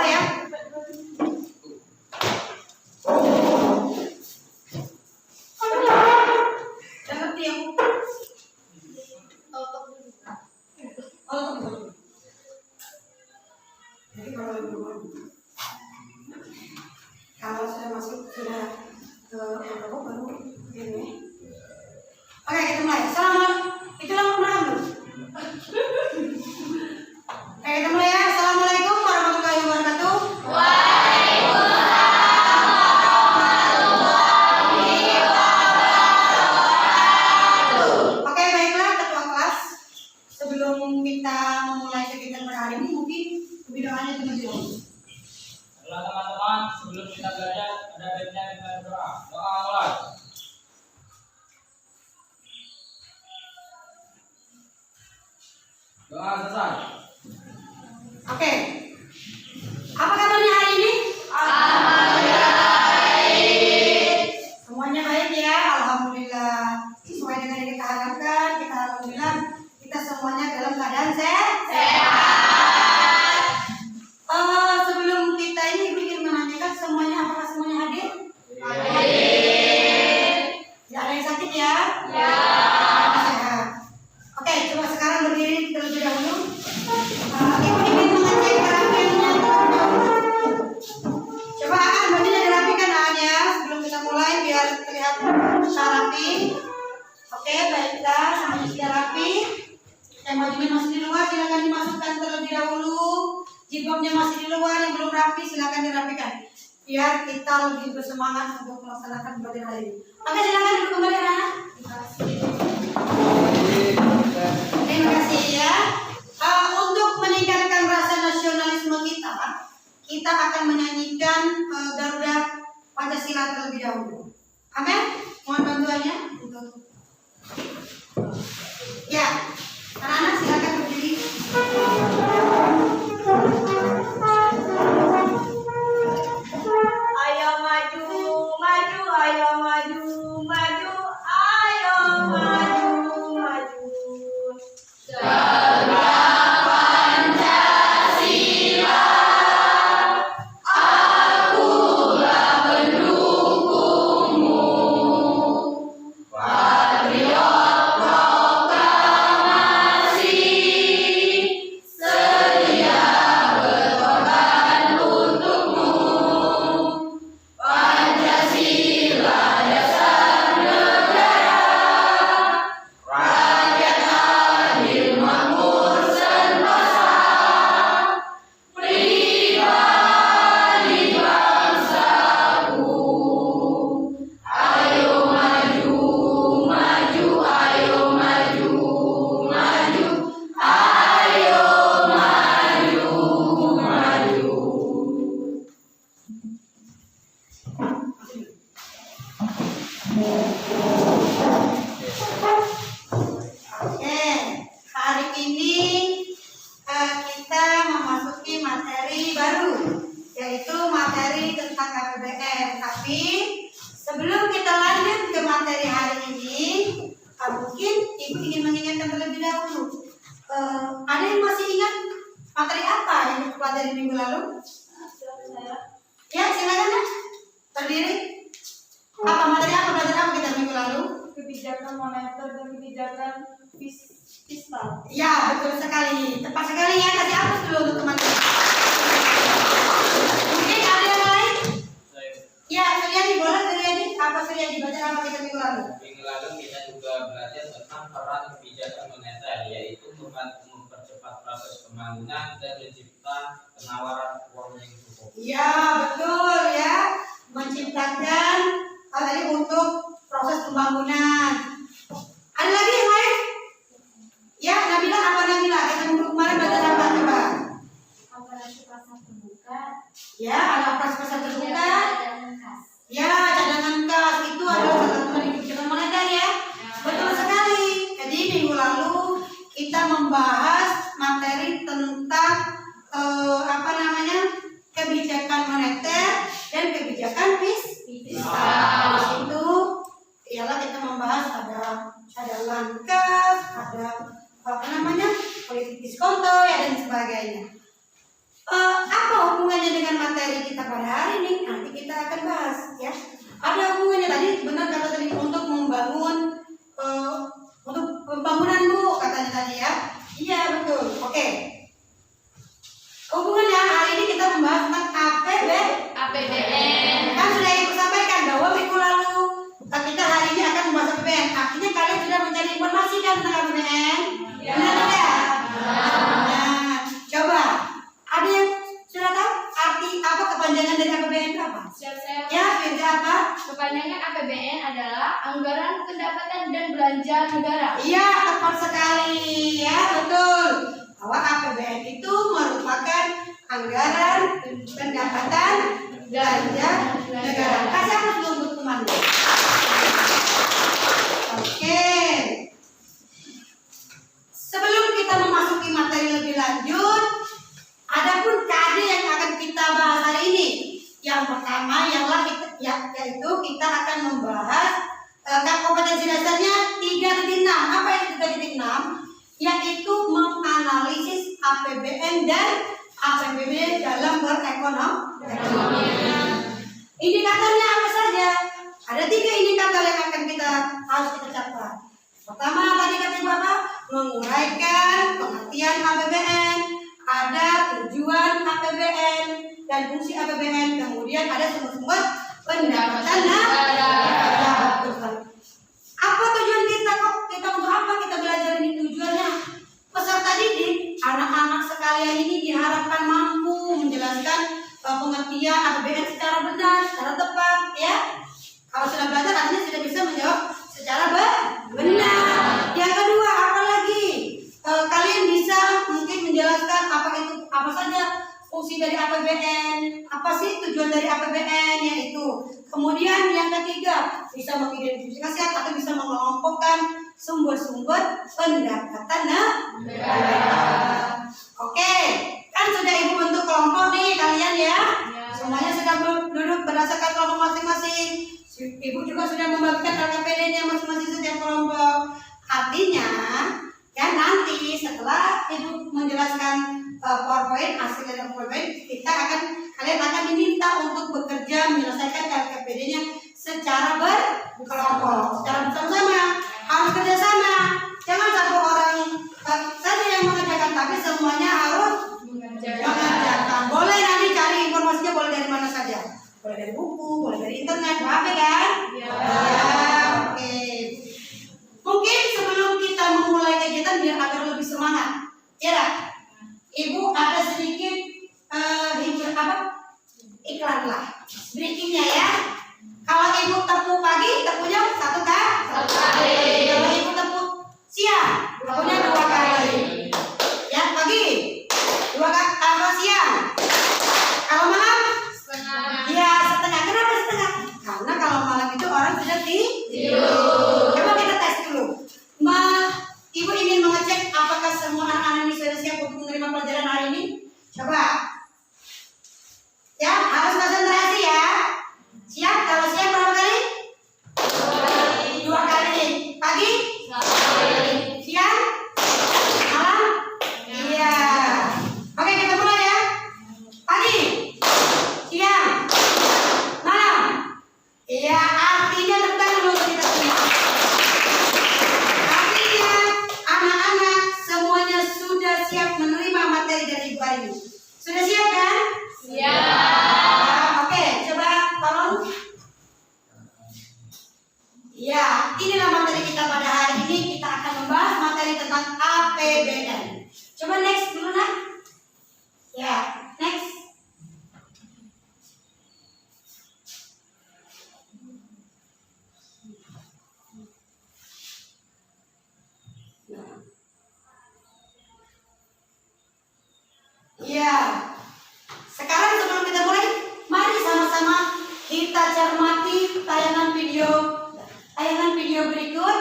ya. Ngerti ya? Jadi kalau sudah masuk sudah baru ini. Oke, kita mulai. Selamat. Itu langsung berapa dulu? Oke, kita mulai ya. Assalamualaikum warahmatullahi wabarakatuh. Oke, baiklah ketua kelas. Sebelum kita memulai kegiatan pada hari ini, mungkin lebih doanya terlebih dahulu. Teman-teman, sebelum kita belajar, ada baiknya kita berdoa. Doa mulai. Doa selesai. Oke. Apa kabarnya hari ini? Alhamdulillah baik. Semuanya baik ya, alhamdulillah. Sesuai dengan yang kita harapkan, kita alhamdulillah kita semuanya dalam keadaan sehat. Sebelum kita ini Ibu ingin menanyakan semuanya, apakah semuanya hadir? Hadir. Tidak ada yang sakit ya? Ya. Sehat. Oke, coba sekarang berdiri terlebih dahulu. Ibu ingin mengecek kerapiannya terlebih dahulu. Coba akan bajunya dirapikan ya sebelum kita mulai biar terlihat rapi. Oke, baiklah, semuanya sudah rapi. Yang bajunya masih di luar silakan dimasukkan terlebih dahulu. Jilbabnya masih di luar yang belum rapi silakan dirapikan. Biar kita lebih bersemangat untuk melaksanakan ibadah hari ini. Oke, silakan duduk kembali anak-anak. Terima kasih ya. Untuk meningkatkan rasa nasionalisme kita, kita akan menyanyikan Garuda Pancasila terlebih dahulu. Amin. Mohon bantuannya untuk ya. Anak-anak silakan berdiri. Ayo maju, maju, ayo maju, maju, ayo maju, maju. Oke, hari ini kita memasuki materi baru, yaitu materi tentang KPBN. Tapi sebelum kita lanjut ke materi hari ini, mungkin Ibu ingin mengingatkan terlebih dahulu. Ada yang masih ingat materi apa yang kita pelajari minggu lalu? Ya, silakan ya. Berdiri. Apa materi apa belajar apa kita minggu lalu? Kebijakan moneter dan kebijakan fiskal. Ya, betul sekali. Tepat sekali ya. Kasih aplaus dulu untuk teman-teman. Mungkin ada yang lain? Ya, Suryadi boleh Suryadi. Apa Suryadi belajar apa kita minggu lalu? Minggu lalu kita juga belajar tentang peran kebijakan moneter, yaitu mempercepat proses pembangunan dan mencipta penawaran uang yang cukup. Ya, betul ya. Menciptakan tadi untuk proses pembangunan. Ada lagi yang lain? Ya, Nabila apa Nabila? Kita minggu kemarin belajar apa coba? Operasi pasar terbuka. Ya, ada operasi pasar terbuka. Ya, cadangan kas itu adalah salah satu dari kebijakan moneter ya. Betul sekali. Jadi minggu lalu kita membahas materi tentang kebijakan moneter dan kebijakan fiskal. Di situ ialah kita membahas ada cadangan kas, ada politik diskonto ya dan sebagainya. Apa hubungannya dengan materi kita pada hari ini? Nanti kita akan bahas ya. Ada hubungannya tadi, benar kata tadi, untuk membangun untuk pembangunan Bu katanya tadi ya. Iya betul. Oke. Hubungannya hari ini kita membahas tentang APBN. Kan sudah Ibu sampaikan bahwa minggu lalu kita hari ini akan membahas APBN. Artinya kalian sudah mencari informasi kan tentang APBN? Ya. Benar tidak? Nah, coba ada yang sudah tahu arti apa kepanjangan dari APBN itu apa? Siap-siap. Ya, Firza apa? Kepanjangan APBN adalah Anggaran Pendapatan dan Belanja Negara. Iya, tepat sekali ya, betul. Bahwa APBN itu merupakan anggaran pendapatan belanja negara. Kasih aku dulu untuk komando. Oke. Sebelum kita memasuki materi lebih lanjut, adapun KD yang akan kita bahas hari ini. Yang pertama yaitu kita akan membahas kompetensi dasarnya 3.6. Apa itu 3.6? Yaitu menganalisis APBN dan APBD dalam berekonomi. Indikatornya apa saja? Ada 3 indikator yang akan harus kita catat. Pertama tadi kata Bapak, menguraikan pengertian APBN, ada tujuan APBN dan fungsi APBN, kemudian ada sumber-sumber pendapatan negara. Apa tujuan kita kok? Kita untuk apa kita belajar ini tujuannya? Peserta didik, anak-anak sekalian ini diharapkan mampu menjelaskan pengertian APBN secara benar, secara tepat, ya. Kalau sudah belajar, artinya sudah bisa menjawab secara benar. Yang kedua, apa lagi? Kalian bisa mungkin menjelaskan apa saja fungsi dari APBN, apa sih tujuan dari APBN, yaitu. Kemudian yang ketiga, bisa mengidentifikasi atau bisa mengelompokkan sumber-sumber pendapatan negara. Oke, kan sudah Ibu bentuk kelompok nih kalian ya. Semuanya sudah duduk berdasarkan kelompok masing-masing. Ibu juga sudah membagikan LKPD-nya masing-masing setiap kelompok. Artinya, ya nanti setelah Ibu menjelaskan PowerPoint, hasil dari PowerPoint, kalian akan diminta untuk bekerja menyelesaikan LKPD-nya secara berkelompok, secara bersama-sama, harus kerjasama. Jangan satu orang saja yang mengerjakan, tapi semuanya harus mengerjakan. Boleh nanti cari informasinya, boleh dari mana saja, boleh dari buku, boleh dari internet, HP kan? Ya, oke. Mungkin sebelum kita memulai kegiatan biar agar lebih semangat, ya. Ibu ada sedikit iklan lah, breakingnya ya. Kalau Ibu tepuk pagi, tepunya 1 kali. Kalau Ibu tepuk siang, tepunya 2 kali. Ya pagi, 2 kali siang. Kalau malam, ya setengah. Kenapa setengah? Karena kalau malam itu orang sudah tidur. Coba kita tes dulu. Ibu ingin mengecek apakah semua anak-anak ini sudah siap untuk menerima pelajaran hari ini? Coba. Ya, harus konsentrasi ya. Siap? Kalau siap berapa kali? 2 kali. Pagi? Siang? Malam? Iya. Oke, kita mulai ya. Pagi? Siang? Malam? Iya, artinya tentang dulu kita semua. Artinya anak-anak semuanya sudah siap menerima materi dari Ibu hari ini. Sudah siap kan? Siap. Oke, coba tolong. Ya, inilah materi kita pada hari ini. Kita akan membahas materi tentang APBN. Coba next dulu nak. Ya, next. Ya. Sekarang sebelum kita mulai, mari sama-sama kita cermati tayangan video berikut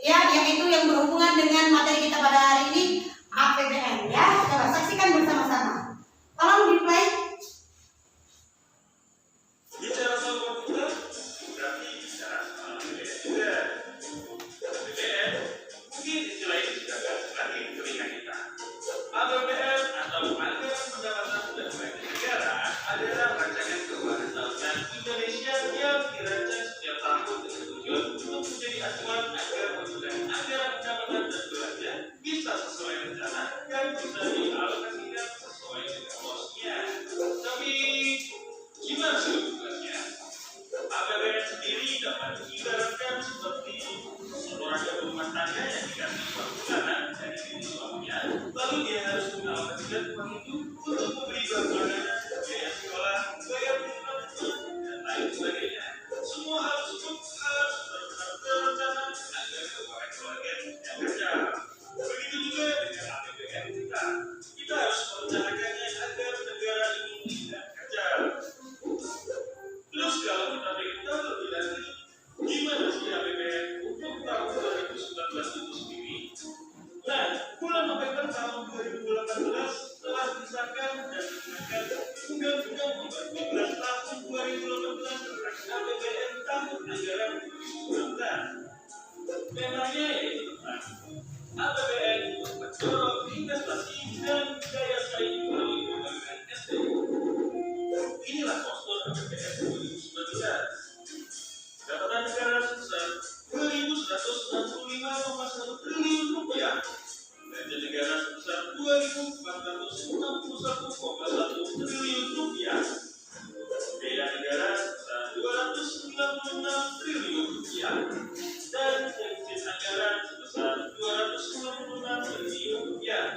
ya, yaitu yang berhubungan dengan materi kita pada hari ini, APBN ya. Coba saksikan bersama-sama. Tolong di play. Bicara soal komputer, berarti bicara soal APBN juga. APBN mungkin istilah ini juga agak asing lagi di telinga kita. APBN atau anggaran pendapatan dan Lalu dia harus mengalokasikan uang itu untuk memberi bantuan biaya sekolah, bayar teman-teman, dan lain sebagainya. Semua hal tersebut harus benar-benar terencana agar keuangan keluarga tidak kacau. Begitu juga dengan APBN kita. Kita harus merencanakannya agar negara ini tidak kacau. Terus kalau kita ingin tahu lebih lanjut, gimana sih APBN untuk tahun 2019 itu sendiri? Nah, bulan November tahun 2018 telah disahkan dan digunakan Undang-Undang Nomor 12 Tahun 2018 tentang APBN Tahun Anggaran 2019. Temanya yaitu tentang APBN untuk mendorong investasi dan daya saing melalui pembangunan SDM. Inilah postur APBN 2019. Pendapatan negara sebesar 2.165,1 triliun rupiah, belanja negara sebesar 2.461,1 triliun rupiah, biaya negara sebesar 296 triliun rupiah, dan defisit anggaran sebesar 296 triliun rupiah.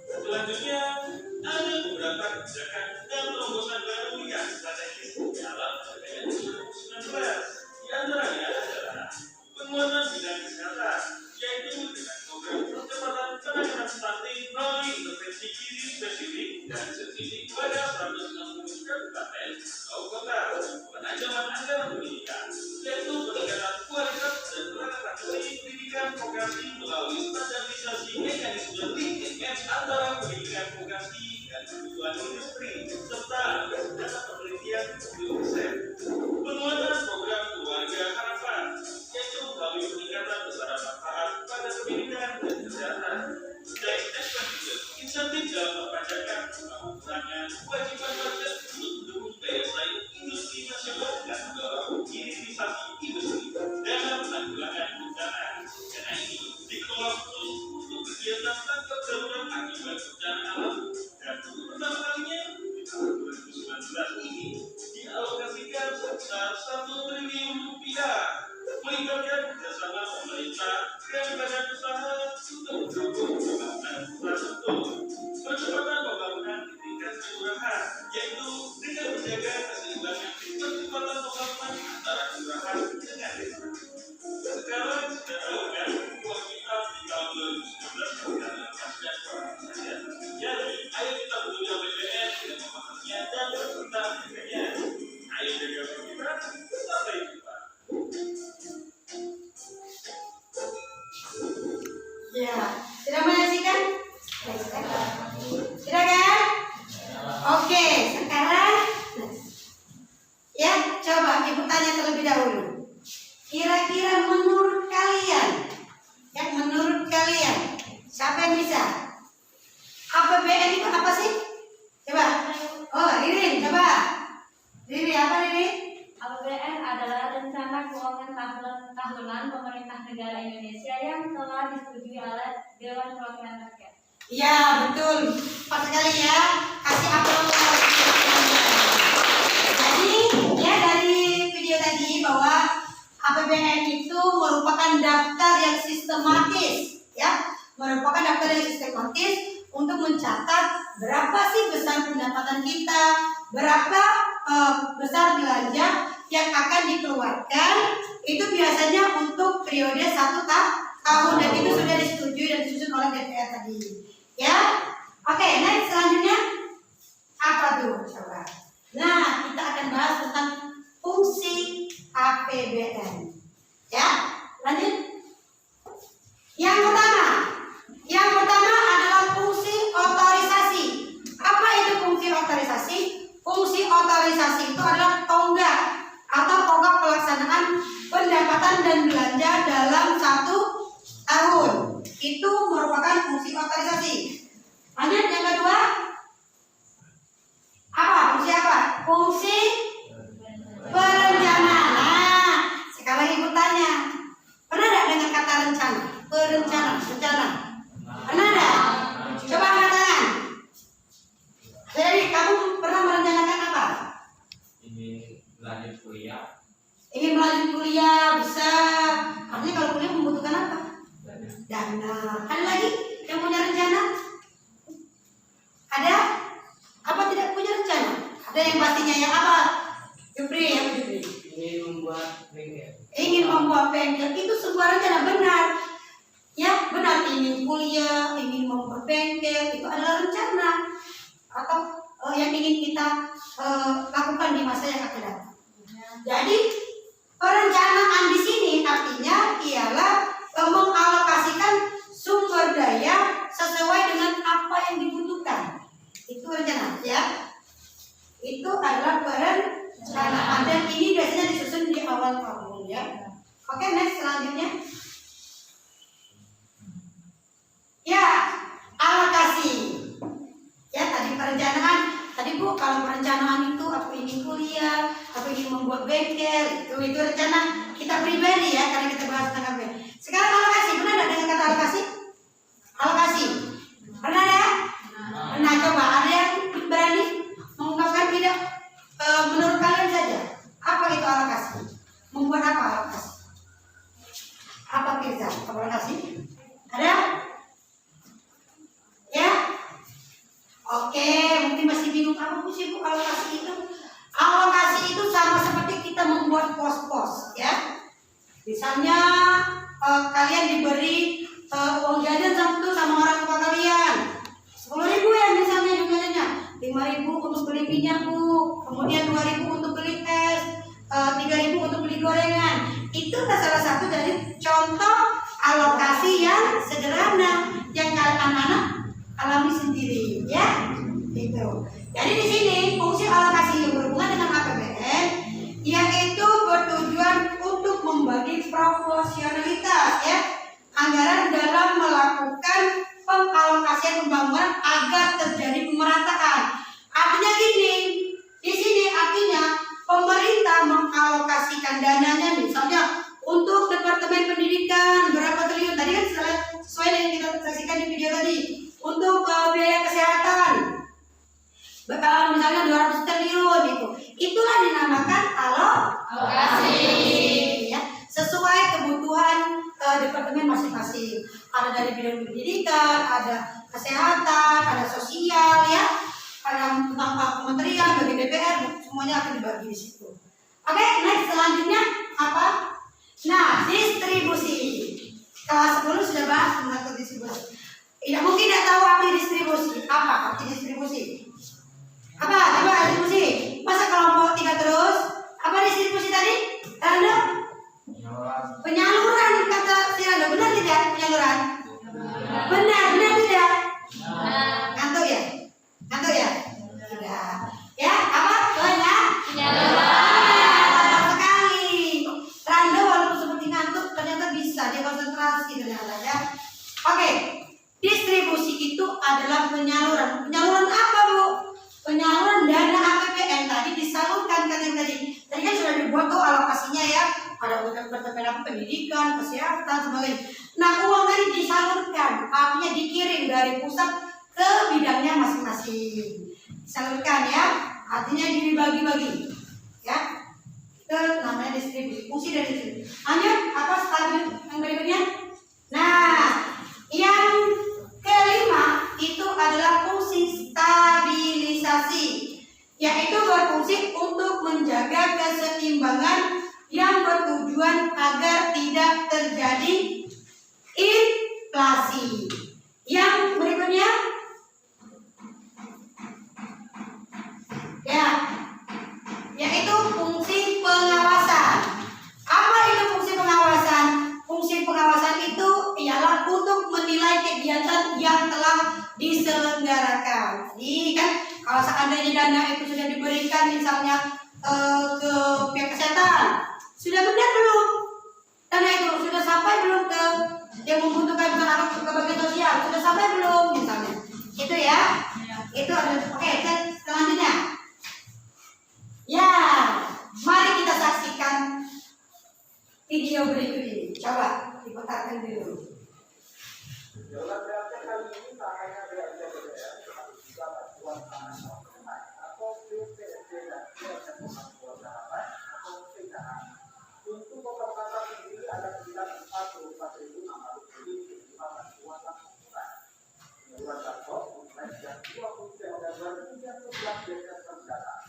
Selanjutnya, ada beberapa kebijakan dan terobosan baru yang strategis dalam APBN 2019. Di antaranya adalah penguatan bidang kesehatan, yaitu dengan program percepatan penanganan stunting melalui intervensi gizi spesifik dan sensitif pada 160 kabupaten atau kota, penajaman anggaran pendidikan, yaitu peningkatan kualitas dan relevansi pendidikan vokasi melalui standarisasi mekanisme link and match antara pendidikan vokasi dan kebutuhan industri, serta data penelitian untuk riset. Penguatan program keluarga harapan, yaitu melalui peningkatan besaran manfaat pada pendidikan dan kesehatan. Dan expenditure insentif dalam perpajakan, pengurangan kewajiban pajak untuk mendukung daya saing industri nasional dan mendorong hilirisasi industri dalam penanggulangan bencana. Dana ini dikelola khusus untuk kegiatan tanggap darurat akibat bencana alam, dan untuk pertama kalinya di tahun 2019 ini dialokasikan sebesar 1 triliun rupiah, melibatkan kerjasama pemerintah dan badan usaha untuk mendukung pembangunan infrastruktur, percepatan pembangunan di tingkat kelurahan, yaitu dengan menjaga keseimbangan percepatan pembangunan antara kelurahan dengan desa. Sekarang sudah tahu kan uang kita di tahun 2019 bukan lepaskan orang saja. Jadi, ayo kita bekerja BPN dengan memahaminya dan bertentang dengannya. Ayo jaga kita, sampai jumpa. Ya, sudah menyaksikan? Sudah kan? Oke, sekarang ya coba ibu tanya terlebih dahulu. Kira-kira menurut kalian, siapa yang bisa? APBN itu apa sih? Coba. Oh, Ririn, coba. Ririn, apa Ririn? APBN adalah rencana keuangan tahunan pemerintah negara Indonesia yang telah disetujui oleh Dewan Perwakilan Rakyat. Iya, betul. Pas sekali ya. Kasih aplaus. Jadi, ya dari video tadi bahwa APBN itu merupakan daftar yang sistematis, ya. Merupakan daftar yang sistematis untuk mencatat berapa sih besar pendapatan kita, berapa besar belanja yang akan dikeluarkan. Itu biasanya untuk periode 1 tahun dan itu sudah disetujui dan disusun oleh DPR tadi. Ya, oke. Next selanjutnya apa tuh? Coba. Nah, kita akan bahas tentang fungsi APBN. Ya, lanjut. Yang pertama adalah fungsi otorisasi. Apa itu fungsi otorisasi? Fungsi otorisasi itu adalah tonggak atau pokok pelaksanaan pendapatan dan belanja dalam 1 tahun. Itu merupakan fungsi otorisasi. alokasinya yang apa? Jupri, yang Jupri. Ingin membuat bengkel itu sebuah rencana benar. Ya, benar, ingin kuliah, ingin membuat bengkel itu adalah rencana atau yang ingin kita lakukan di masa yang akan datang. Jadi perencanaan di sini artinya ialah mengalokasikan sumber daya sesuai dengan apa yang dibutuhkan. Itu rencana, ya. Itu adalah perencanaan dan ini biasanya disusun di awal tahun, ya. Oke, next selanjutnya. Ya, alokasi. Ya, tadi perencanaan. Tadi Bu, kalau perencanaan itu aku ingin kuliah, aku ingin membuat bengkel, itu rencana kita pribadi ya, karena kita bahas tentang bengkel. Sekarang alokasi, pernah ada dengan kata alokasi? Alokasi, pernah ya? Pernah. Coba ada yang berani mengungkapkan tidak? Menurut kalian saja, apa itu alokasi? Membuat apa alokasi? Apa Firza? Alokasi? Ada? Ya? Oke, mungkin masih bingung apa sih Bu alokasi itu? Alokasi itu sama seperti kita membuat pos-pos, ya. Misalnya kalian diberi uang jajan sama orang tua kalian, 10.000 ya misalnya jajannya, 5.000 untuk beli minyak Bu, kemudian 2.000 untuk beli es, 3.000 untuk beli gorengan. Itu salah satu dari contoh alokasi yang sederhana yang anak-anak alami sendiri, ya. Gitu. Jadi di sini fungsi alokasi yang berhubungan dengan APBN yaitu bertujuan untuk membagi proporsionalitas, ya, anggaran dalam melakukan pengalokasian pembangunan agar terjadi pemerataan. Artinya gini, di sini artinya pemerintah mengalokasikan dananya misalnya untuk Departemen Pendidikan berapa triliun tadi kan sesuai dengan kita saksikan di video tadi. Untuk biaya kesehatan misalnya 200 triliun itulah dinamakan alokasi, ya, sesuai kebutuhan departemen masing-masing. Ada dari bidang pendidikan, ada kesehatan, ada sosial, ya, ada tentang kementerian, bagi DPR, semuanya akan dibagi di situ. Oke, next selanjutnya apa? Nah, distribusi. Kelas 10 sudah bahas tentang distribusi. Tidak mungkin tidak tahu arti distribusi. Apa arti distribusi? Apa? Coba distribusi. Masa kelompok 3 terus? Apa distribusi tadi? Randa? Penyaluran kata si Randa. Benar tidak penyaluran? Benar tidak? Ngantuk ya? Ngantuk ya? Tidak. Ya, apa? Penyaluran sekali. Randa walaupun seperti ngantuk ternyata bisa dia konsentrasi ternyata, ya. Oke. Distribusi itu adalah penyaluran. Penyaluran apa Bu? Penyaluran dana APBN tadi disalurkan kan yang tadi kan sudah dibuat tuh alokasinya, ya. Ada departemen pendidikan, kesehatan, sebagainya. Nah, uang tadi disalurkan, artinya dikirim dari pusat ke bidangnya masing-masing. Disalurkan, ya, artinya dibagi-bagi, ya. Itu namanya distribusi. Fungsi dari distribusi. Lanjut, apa stadium yang berikutnya? Nah, yang kelima itu adalah fungsi stabilisasi, yaitu berfungsi untuk menjaga keseimbangan yang bertujuan agar tidak terjadi inflasi. Yang berikutnya, ya, yaitu fungsi pengawasan. Apa itu fungsi pengawasan? Fungsi pengawasan itu ialah untuk menilai kegiatan yang telah diselenggarakan. Jadi kan kalau seandainya dana itu sudah diberikan misalnya ke pihak kesehatan, sudah benar belum? Dana itu sudah sampai belum ke yang membutuhkan misalnya ke bagian sosial? Sudah sampai belum misalnya? Itu ya. Itu ada. Oke, selanjutnya. Ya, mari kita saksikan video berikut ini. Coba diputarkan dulu. Dalam BLT kali ini tak hanya BLT BBM, tetapi juga bantuan pangan non-tunai atau BPSD dan BLT bantuan tahapan atau PKH. Untuk pemberangkatan sendiri ada sekitar 44.675 bantuan langsung tunai. Penyaluran bansos mulai sejak 20 November hingga 11 Desember mendatang.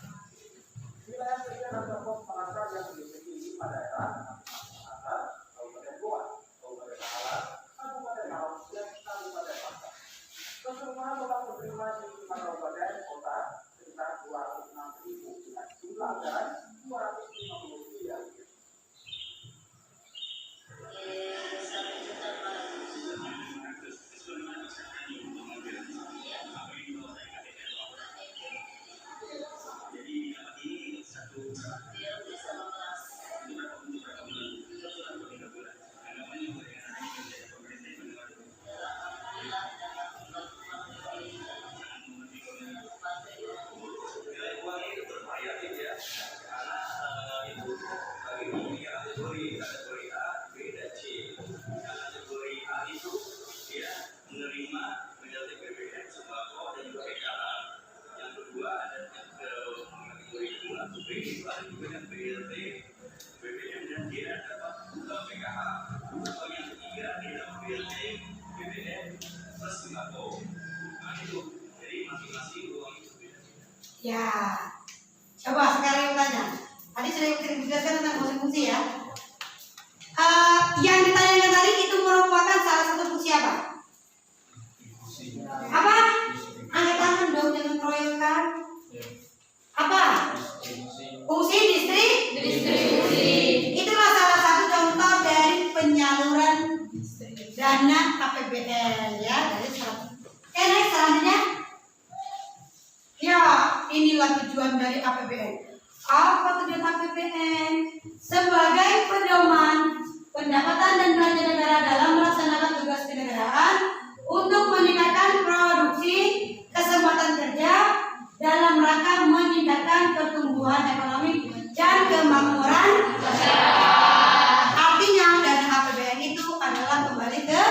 lalu juga dengan BLT, BBM dan tidak dapat PKH. Atau yang ketiga tidak BLT, BBM plus sembako. Nah itu, jadi masing-masing uang itu beda-beda. Ya, coba sekarang yang tanya. Tadi sudah dijelaskan tentang fungsi-fungsi ya. Yang ditanyakan tadi itu merupakan salah satu fungsi apa? Apa? Angkat tangan dong, jangan keroyokan. Apa? Fungsi distribusi. Itulah salah satu contoh dari penyaluran dana APBN ya dari salah. Oke, next selanjutnya. Ya, inilah tujuan dari APBN. Apa tujuan APBN? Sebagai pedoman pendapatan dan belanja negara dalam melaksanakan tugas kenegaraan untuk meningkatkan produksi, kesempatan kerja dalam rangka meningkatkan pertumbuhan ekonomi dan kemakmuran masyarakat. Artinya dana APBN itu adalah kembali ke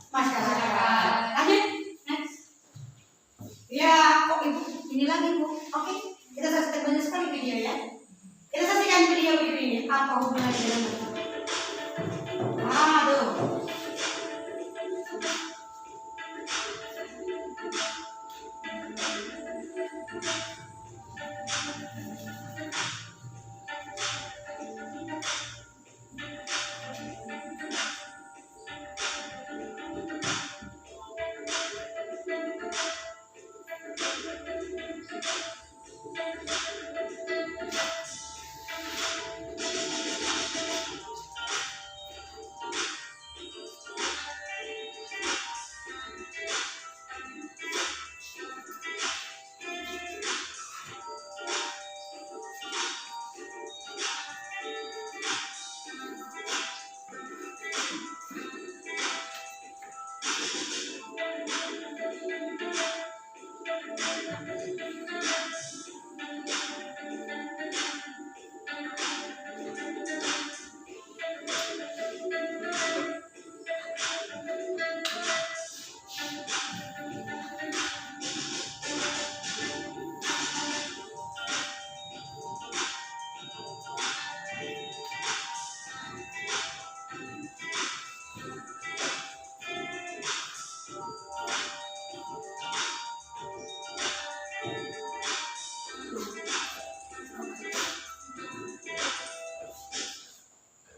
masyarakat. Lanjut, next. Ya, kok ibu ini lagi bu? Oke, kita saksikan banyak sekali video ya. Kita saksikan video ini. Apa hubungannya dengan mereka? Aduh.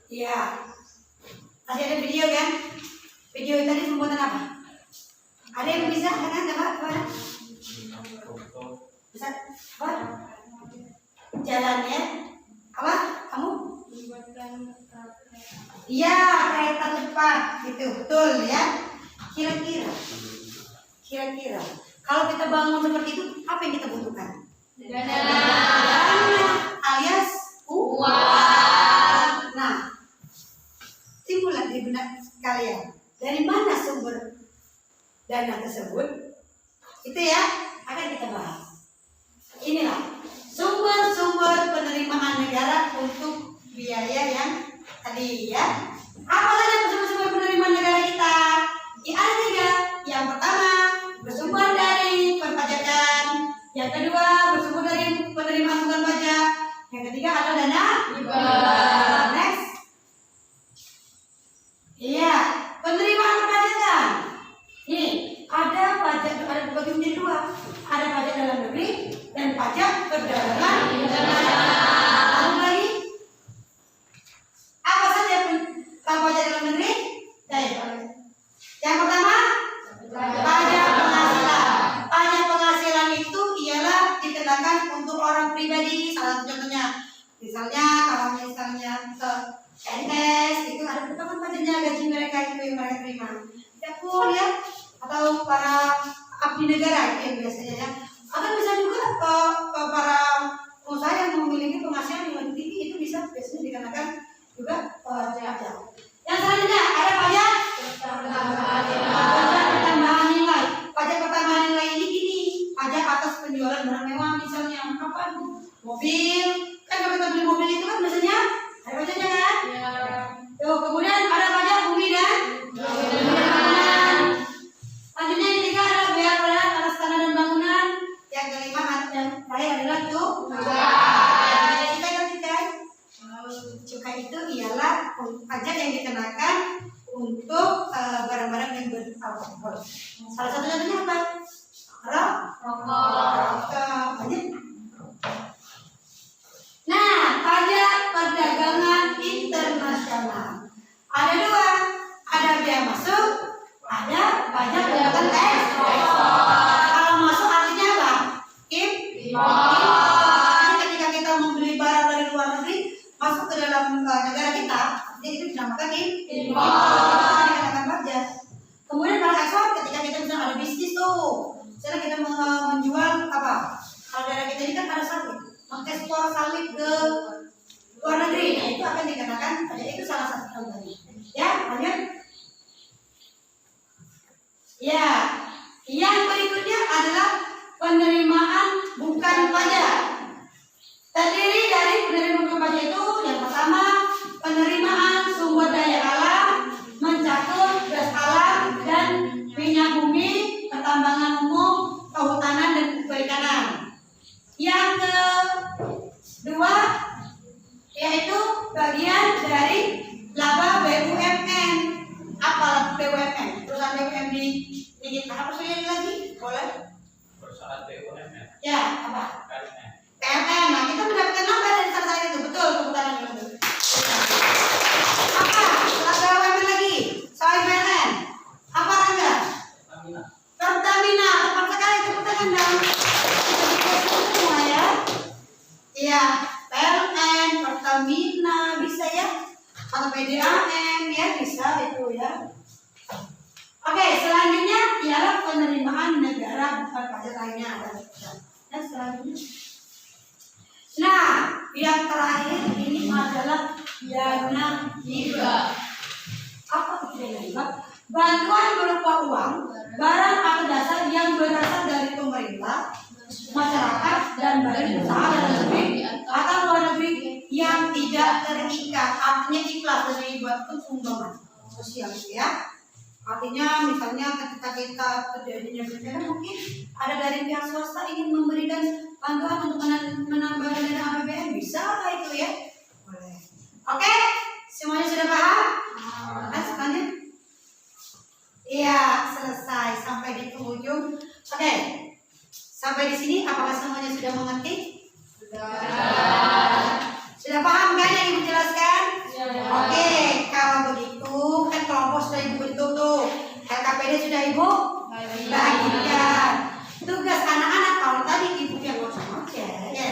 Iya. Tadi ada video kan? Video tadi pembuatan apa? Ada yang bisa kan? Apa? Bisa? Apa? Jalannya? Apa? Kamu? Iya, kereta cepat. Gitu, betul ya. Kira-kira. Kalau kita bangun seperti itu, apa yang kita butuhkan? Dana alias uang. Nah, timbullah di benak kalian. Dari mana sumber dana tersebut? Itu ya, akan kita bahas. Inilah sumber-sumber penerimaan negara untuk biaya yang tadi ya. Apa saja sumber-sumber penerimaan negara kita? Ya ada tiga. Yang pertama bersumber dari perpajakan. Yang kedua bersumber dari penerimaan bukan pajak. Yang ketiga adalah dana hibah. Next. Iya, penerimaan perpajakan. Ini ada pajak, ada dibagi menjadi dua. Ada pajak dalam negeri dan pajak perdagangan internasional. Lalu lagi, apa saja pajak dalam negeri? Yang pertama, pajak penghasilan. Pajak penghasilan itu ialah dikenakan untuk orang pribadi. Salah satu contohnya, misalnya kalau misalnya ke PNS itu ada potongan pajaknya gaji mereka itu yang mereka terima. Dapur ya, atau para abdi negara itu yang biasanya ya. Atau bisa juga para pengusaha yang memiliki penghasilan yang lebih tinggi itu bisa biasanya dikenakan juga pajak. Yang selanjutnya ada pajak pertambahan nilai. Pajak pertambahan nilai ini gini, pajak atas penjualan barang mewah misalnya apa? Mobil. Kan kalau kita beli mobil itu kan biasanya ada pajaknya kan? Ya. Tuh, kemudian ada pajak bumi dan bangunan. Selanjutnya yang ketiga adalah biaya perolehan atas tanah dan bangunan. Yang kelima yang terakhir adalah cukai. Kita Salah satu contohnya apa? Rokok. Lanjut. Nah, pajak perdagangan internasional ada dua, ada bea masuk, ada pajak perdagangan ekspor. Kalau masuk artinya apa? Impor. Ketika kita membeli barang dari luar negeri masuk ke dalam negara kita, jadi itu dinamakan impor. Dikenakan pajak. Kemudian kalau ekspor, ketika kita misalnya ada bisnis tuh, misalnya kita menjual apa? Kalau daerah kita ini kan ada sawit, mengekspor sawit ke luar negeri, nah itu akan dikenakan pajak. Itu salah satu contohnya. Ya, lanjut. Ya, yang berikutnya adalah penerimaan bukan pajak. Terdiri dari penerimaan bukan pajak itu yang pertama penerimaan sumber daya alam, mencakup gas alam dan minyak bumi, pertambangan umum, kehutanan dan perikanan. Yang kedua yaitu bagian dari laba BUMN. Apa BUMN? Perusahaan BUMN di kita. Apa saja lagi? Boleh? Perusahaan BUMN. Ya, apa? PLN. PLN. Nah, kita mendapatkan laba dari salah satu itu. Betul, kehutanan itu. Apa? Setelah BUMN lagi. Selain PLN. Apa Rangga? Pertamina. Tepat sekali, tepuk tangan dong. Semua ya. Iya, PLN, Pertamina bisa ya. Atau PDAM ya, bisa itu ya. Oke, selanjutnya ialah penerimaan negara bukan pajak lainnya ada. Dan selanjutnya, nah yang terakhir ini adalah dana hibah. Apa itu dana hibah? Bantuan berupa uang, barang atau jasa yang berasal dari pemerintah, masyarakat dan badan usaha dalam negeri atau luar negeri yang tidak terikat, artinya ikhlas dari buat sumbangan sosial ya. Artinya misalnya ketika kita terjadinya bencana mungkin ada dari pihak swasta ingin memberikan bantuan untuk menambah dana APBN, bisa itu ya, boleh. Oke, semuanya sudah paham? Lanjut. Iya, selesai sampai di penghujung. Oke, sampai di sini apakah semuanya sudah mengerti? Sudah paham kan yang Ibu jelaskan? Oke, kalau begitu kan kelompok sudah Ibu bentuk tuh. LKPD sudah Ibu bagikan. Tugas anak-anak kalau tadi Ibu yang ngomong ya.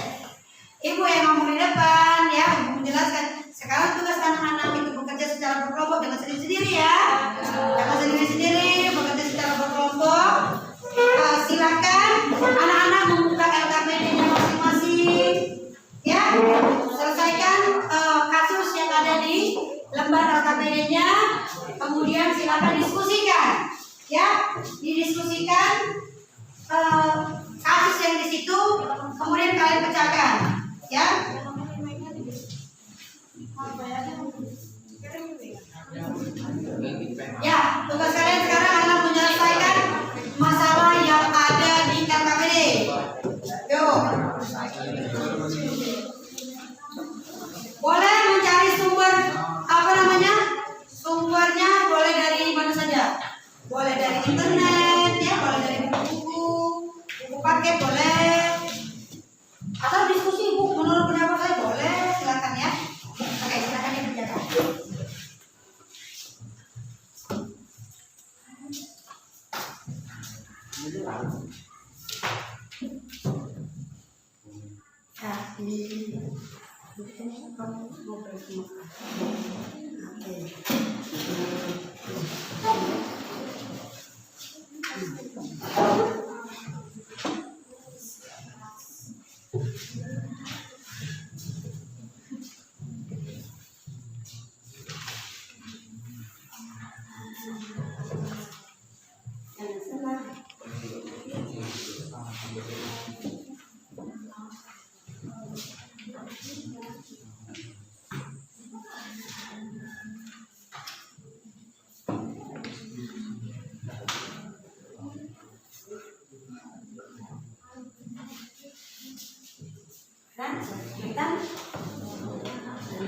Ibu yang ngomong di depan ya, Ibu menjelaskan. Sekarang tugas anak-anak itu bekerja secara berkelompok, jangan sendiri-sendiri ya. Jangan sendiri-sendiri, bekerja secara berkelompok. Silakan anak-anak membuka LKPD-nya masing-masing. Ya, selesaikan kasus yang ada di lembar LKPD-nya. Kemudian silakan diskusikan. Ya, didiskusikan kasus yang di situ. Kemudian kalian pecahkan. Ya. Ya, tugas kalian sekarang adalah menyelesaikan masalah yang ada di LKPD. Yuk. Boleh mencari sumber apa namanya? Sumbernya boleh dari mana saja. Boleh dari internet, ya, boleh dari buku paket boleh. Atau diskusi Bu, menurut pendapat saya boleh, silakan ya. Oke, silakan dikerjakan.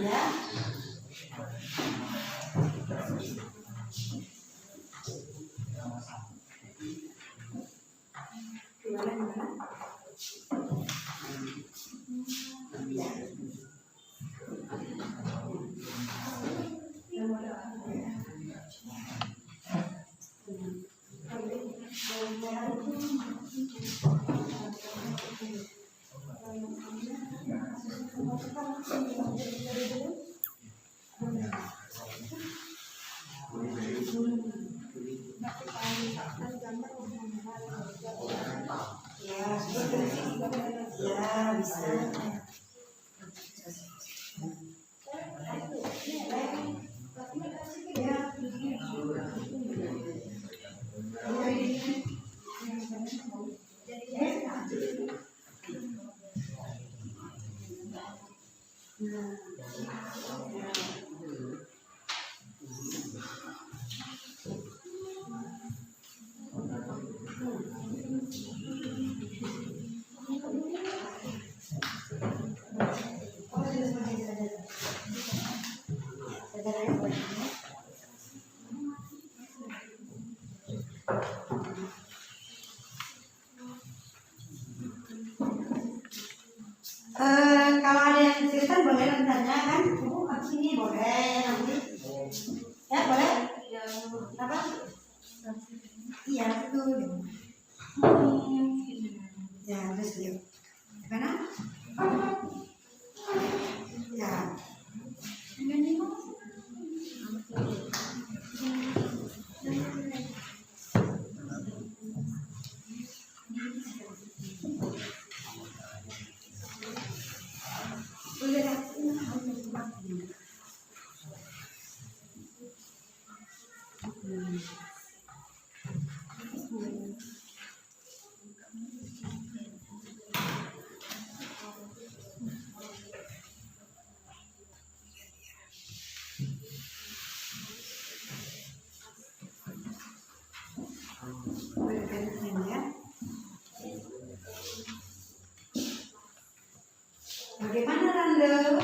Ya. Ya. Ya, bisa. Kalau ada yang cerita boleh tanya kan, ibu ke sini boleh nanti, ya boleh? Apa? Iya betul. Ya terus yuk, mana? Ya. Bagaimana Rande?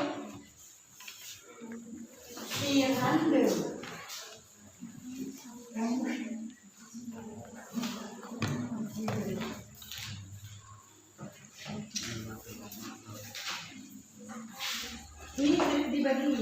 Si Rande. Ini dibagi.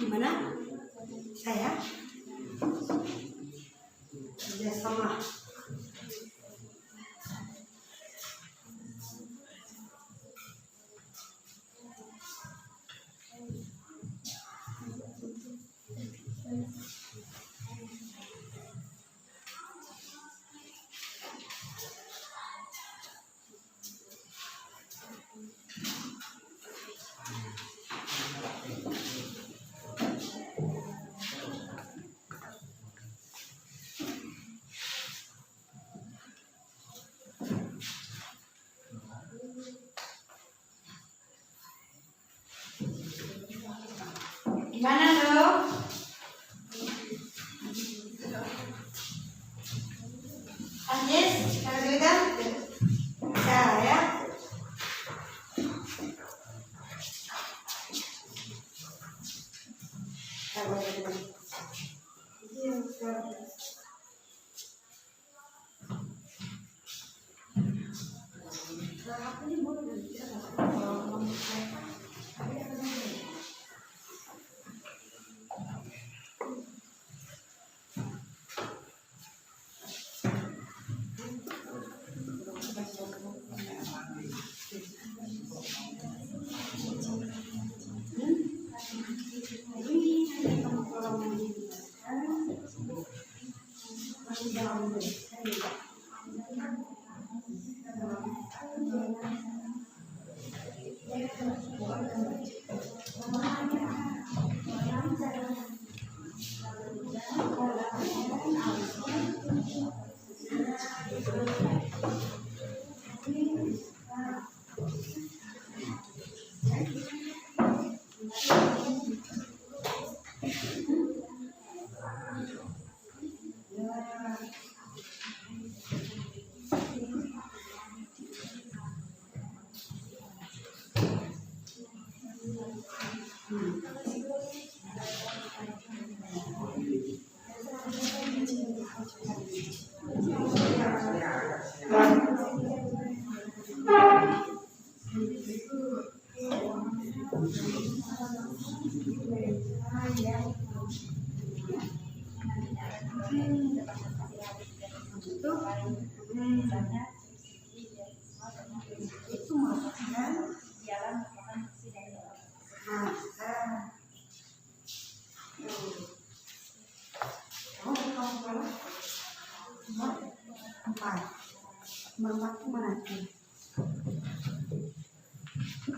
Gimana? Saya? Kerja sama. Gimana dong? Anjes, kalau gitu bisa ya. Aku ini mau Itu maksudnya jalan merupakan fungsi dari otak. Empat itu mana sih?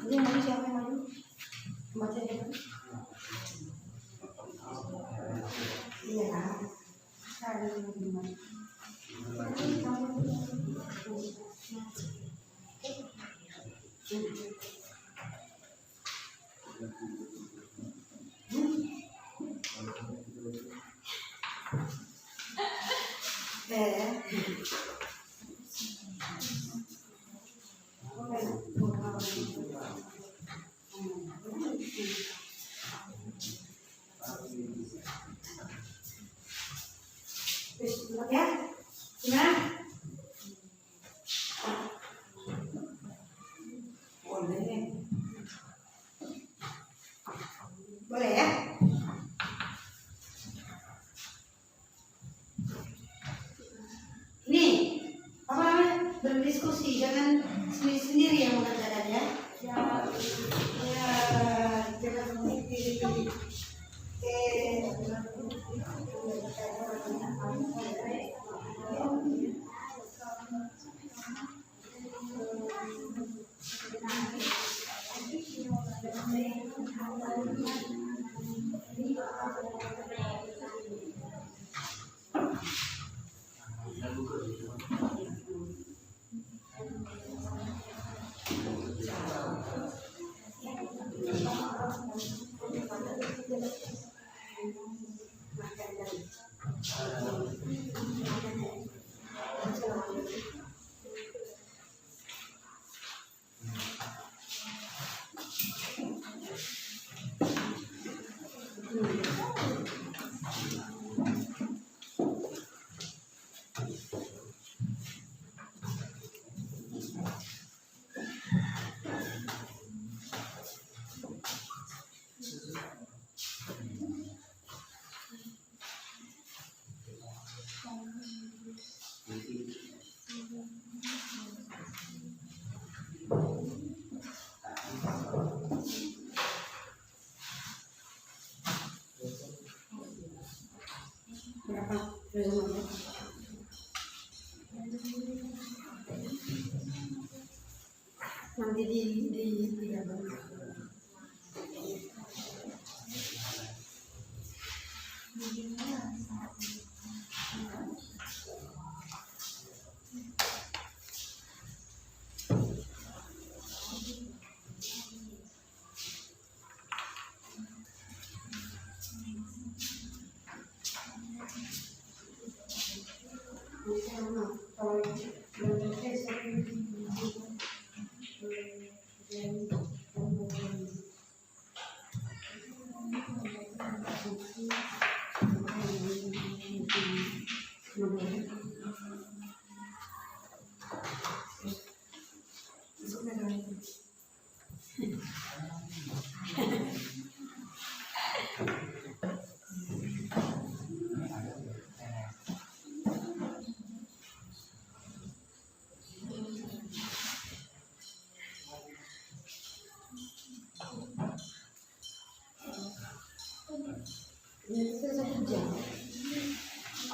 Ini nanti siapa yang maju? Baca ya. Iya. Saya gimana? Ya, gimana? Boleh. Boleh ya? Ini apa namanya? Berdiskusi, jangan sendiri-sendiri yang mengerjakan ya. Ya, jangan sendiri. Berapa? Nanti di dalam.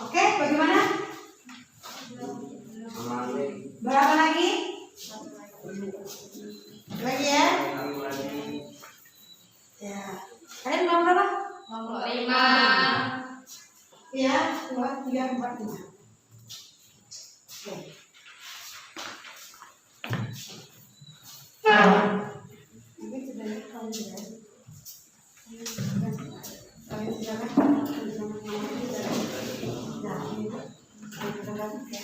Oke, bagaimana? artinya. Oke. Ini sudah tahu ya. Kalian sudah kan? Nah, ini kita kasih ya.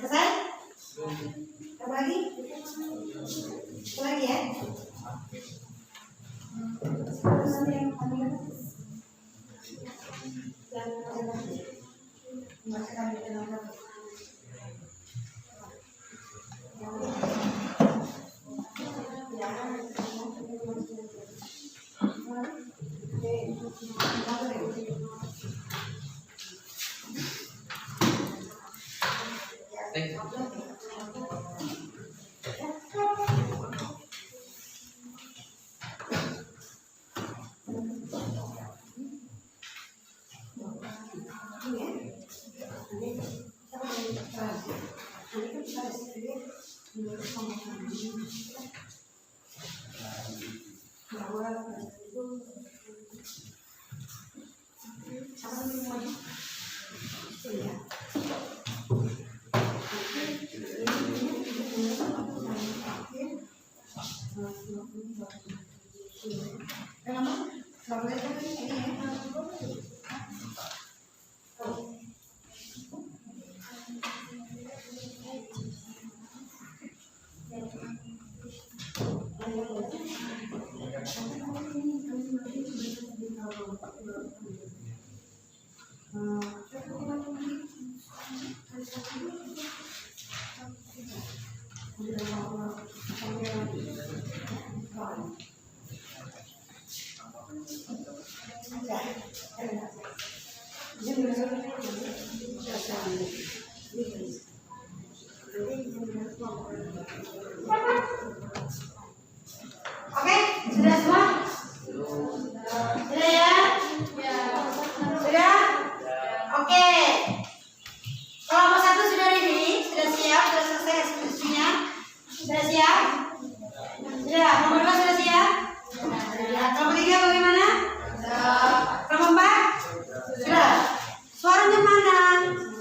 Selesai? Apa lagi? Apa lagi ya? Oke, sudah semua? Sudah ya? Sudah? Oke. Kelompok 1 sudah ready? Sudah siap? Sudah selesai eksekusinya? Sudah siap? Sudah. Nomor 2 sudah siap? Sudah. Kelompok 3 bagaimana? Sudah. Kelompok 4? Sudah. Suaranya mana?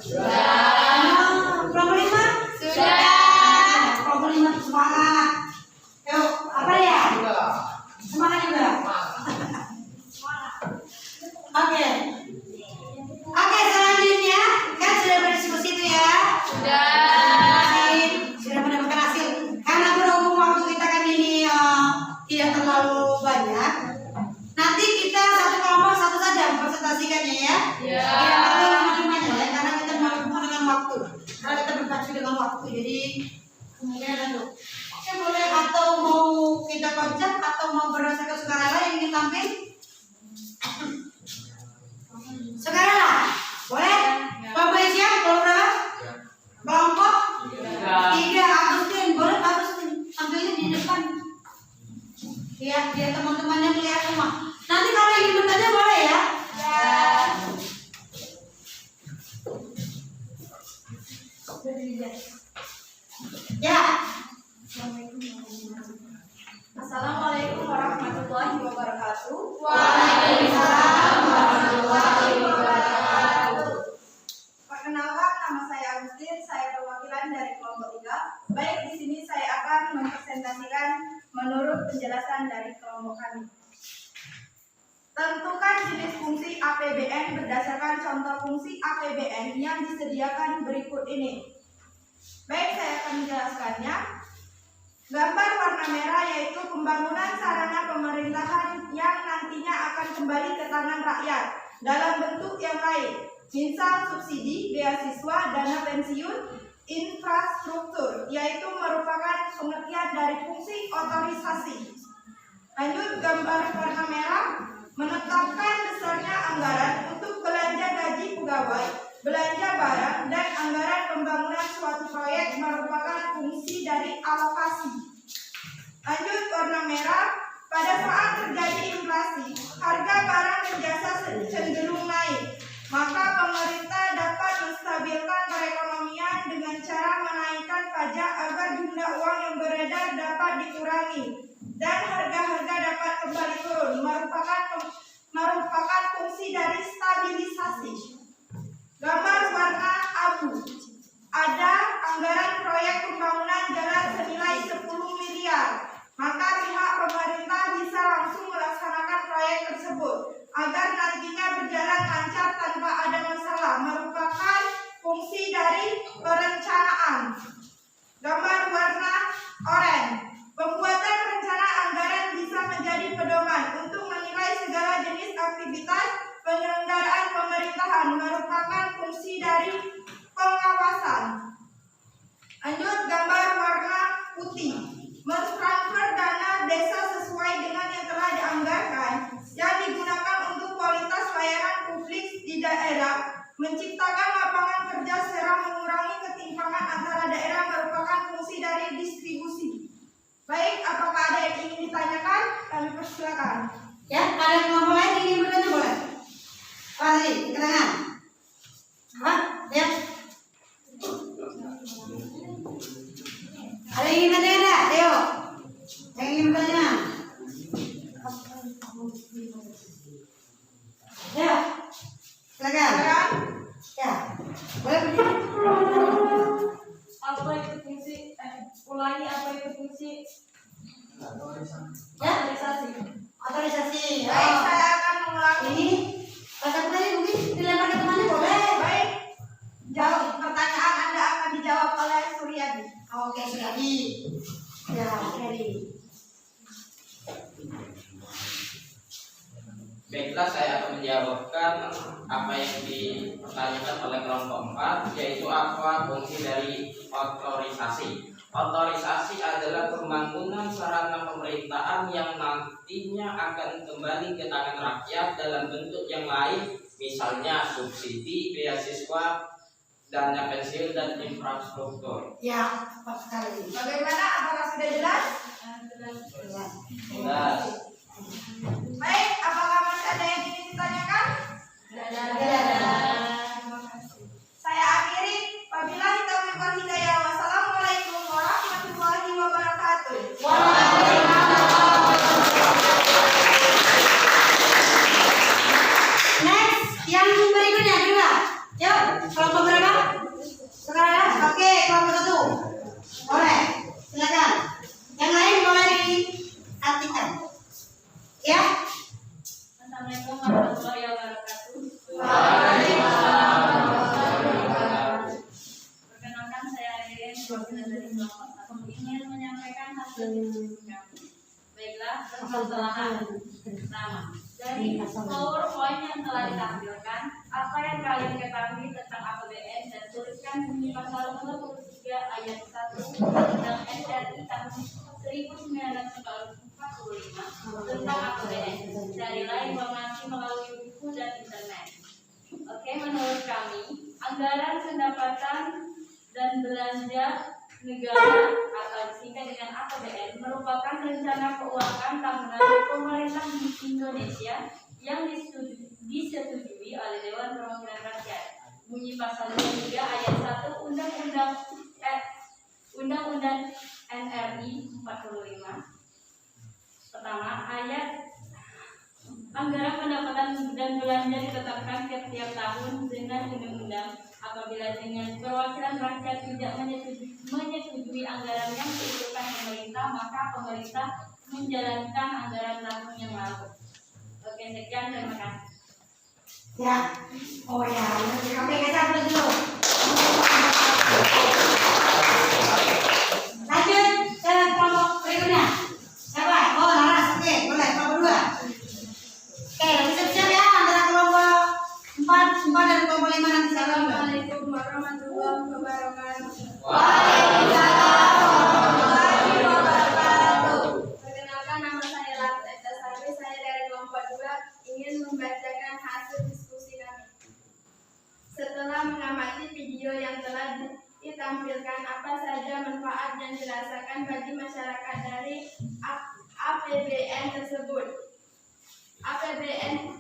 Sudah. Kelompok 5? Sudah. Kelompok 5 semangat. Yuk, apa ya? Semangat juga. Oke. Oke, selanjutnya kan sudah berdiskusi itu ya? Sudah mendapatkan hasil. Karena berhubung waktu kita kan ini tidak terlalu banyak. Nanti kita satu kelompok satu saja presentasikannya ya. Tidak perlu lama-lamanya ya, karena kita mampu dengan waktu. Karena kita berpacu dengan waktu, jadi kemudian itu. Oke, boleh atau mau kita konsep atau mau berdasarkan sukarela yang ingin tampil? Sukarela, boleh? Kelompok yang siap, kelompok berapa? Kelompok 3. Agustin, boleh Agustin tampilnya di depan. Biar teman-temannya melihat semua. Nanti kalau ingin bertanya boleh ya? Ya. Assalamualaikum warahmatullahi wabarakatuh. Waalaikumsalam warahmatullahi wabarakatuh. Perkenalkan, nama saya Agustin, saya perwakilan dari kelompok 3. Baik, di sini saya akan mempresentasikan menurut penjelasan dari kelompok kami. Tentukan jenis fungsi APBN berdasarkan contoh fungsi APBN yang disediakan berikut ini. Baik, saya akan menjelaskannya. Gambar warna merah yaitu pembangunan sarana pemerintahan yang nantinya akan kembali ke tangan rakyat dalam bentuk yang lain, misal subsidi, beasiswa, dana pensiun, infrastruktur, yaitu merupakan pengertian dari fungsi otorisasi. Lanjut, gambar warna merah menetapkan besarnya anggaran untuk belanja gaji pegawai, belanja barang, dan anggaran pembangunan suatu proyek merupakan fungsi dari alokasi. Lanjut, warna merah, pada saat terjadi inflasi, harga barang dan jasa cenderung naik, maka pemerintah dapat menstabilkan perekonomian dengan cara menaikkan pajak agar jumlah uang yang beredar dapat dikurangi dan harga-harga dapat kembali turun, merupakan fungsi dari stabilisasi. Gambar warna abu, ada anggaran proyek pembangunan jalan senilai 10 miliar, maka pihak pemerintah bisa langsung melaksanakan proyek tersebut agar nantinya berjalan lancar tanpa ada masalah, merupakan fungsi dari perencanaan. Gambar warna oranye, pembuatan rencana anggaran bisa menjadi pedoman untuk menilai segala jenis aktivitas penyelenggaraan pemerintahan, merupakan fungsi dari pengawasan. Lanjut, gambar warna putih, mentransfer dana desa sesuai dengan yang telah dianggarkan yang digunakan untuk kualitas layanan publik di daerah, menciptakan lapangan kerja serta mengurangi ketimpangan antara daerah, merupakan fungsi dari distribusi. Baik, apakah ada yang ingin ditanyakan? Kami persilakan. Ya, ada yang ngomong lain ingin bertanya boleh? Apa tadi? Keterangan? Apa? Ya. Ada yang ingin bertanya enggak? Teo? Yang ingin bertanya? Ya. Silakan. Ya. Boleh berdiri. Apa itu fungsi? Ulangi, apa itu fungsi? Ya. Otorisasi. Baik, saya akan mengulangi. Ini bahasa tadi mungkin dilempar ke temannya boleh. Baik, jawab pertanyaan Anda akan dijawab oleh Suryadi. Oke, Suryadi. Ya, Suryadi. Baiklah, saya akan menjawabkan apa yang dipertanyakan oleh kelompok 4, yaitu apa fungsi dari otorisasi. Otorisasi adalah pembangunan sarana pemerintahan yang nantinya akan kembali ke tangan rakyat dalam bentuk yang lain, misalnya subsidi, beasiswa, dana pensiun, dan infrastruktur. Ya, tepat sekali. Bagaimana? Apakah sudah jelas? Jelas. Baik, apakah masih ada yang ingin ditanyakan? Saya akhiri. Wabillahi taufiq wal hidayah. Wassalamualaikum warahmatullahi wabarakatuh. Next, yang berikutnya juga. Yuk, kelompok berapa? Sekarang, oke, kelompok 1. Boleh, silakan. Yang lain boleh diartikan. Ya. Assalamualaikum warahmatullahi wabarakatuh. Perkenalkan, saya Aden, perwakilan dari kelompok 1, ingin menyampaikan hasil diskusi kami. Baiklah, permasalahan pertama. Dari PowerPoint yang telah ditampilkan, apa yang kalian ketahui tentang APBN dan tuliskan bunyi pasal 23 ayat 1 Undang SRI tahun 1945 tentang APBN. Carilah informasi melalui buku dan internet. Oke, menurut kami, anggaran pendapatan dan belanja negara atau disingkat dengan APBN merupakan rencana keuangan tahunan pemerintah Indonesia yang disetujui oleh Dewan Perwakilan Rakyat. Bunyi pasal 23 ayat 1 Undang-Undang NRI 45. Pertama, ayat anggaran pendapatan dan belanja ditetapkan setiap tahun dengan undang-undang. Apabila dengan perwakilan rakyat tidak menyetujui anggaran yang diusulkan pemerintah, maka pemerintah menjalankan anggaran tahun yang lalu. Oke, Oke, sekian, terima kasih. Ya. Oh ya, oke kita dulu. Lanjut ke kelompok berikutnya. Siapa? Oh, Laras. Oke, boleh kelompok 2. Oke, siap-siap ya antara kelompok 4 dan kelompok 5 nanti siapa? Assalamualaikum warahmatullahi wabarakatuh. Perkenalkan, nama saya Laras Ektasari. Saya dari kelompok 2 ingin membacakan hasil diskusi kami. Setelah mengamati video yang telah ditampilkan, apa saja manfaat yang dirasakan bagi masyarakat dari APBN tersebut? APBN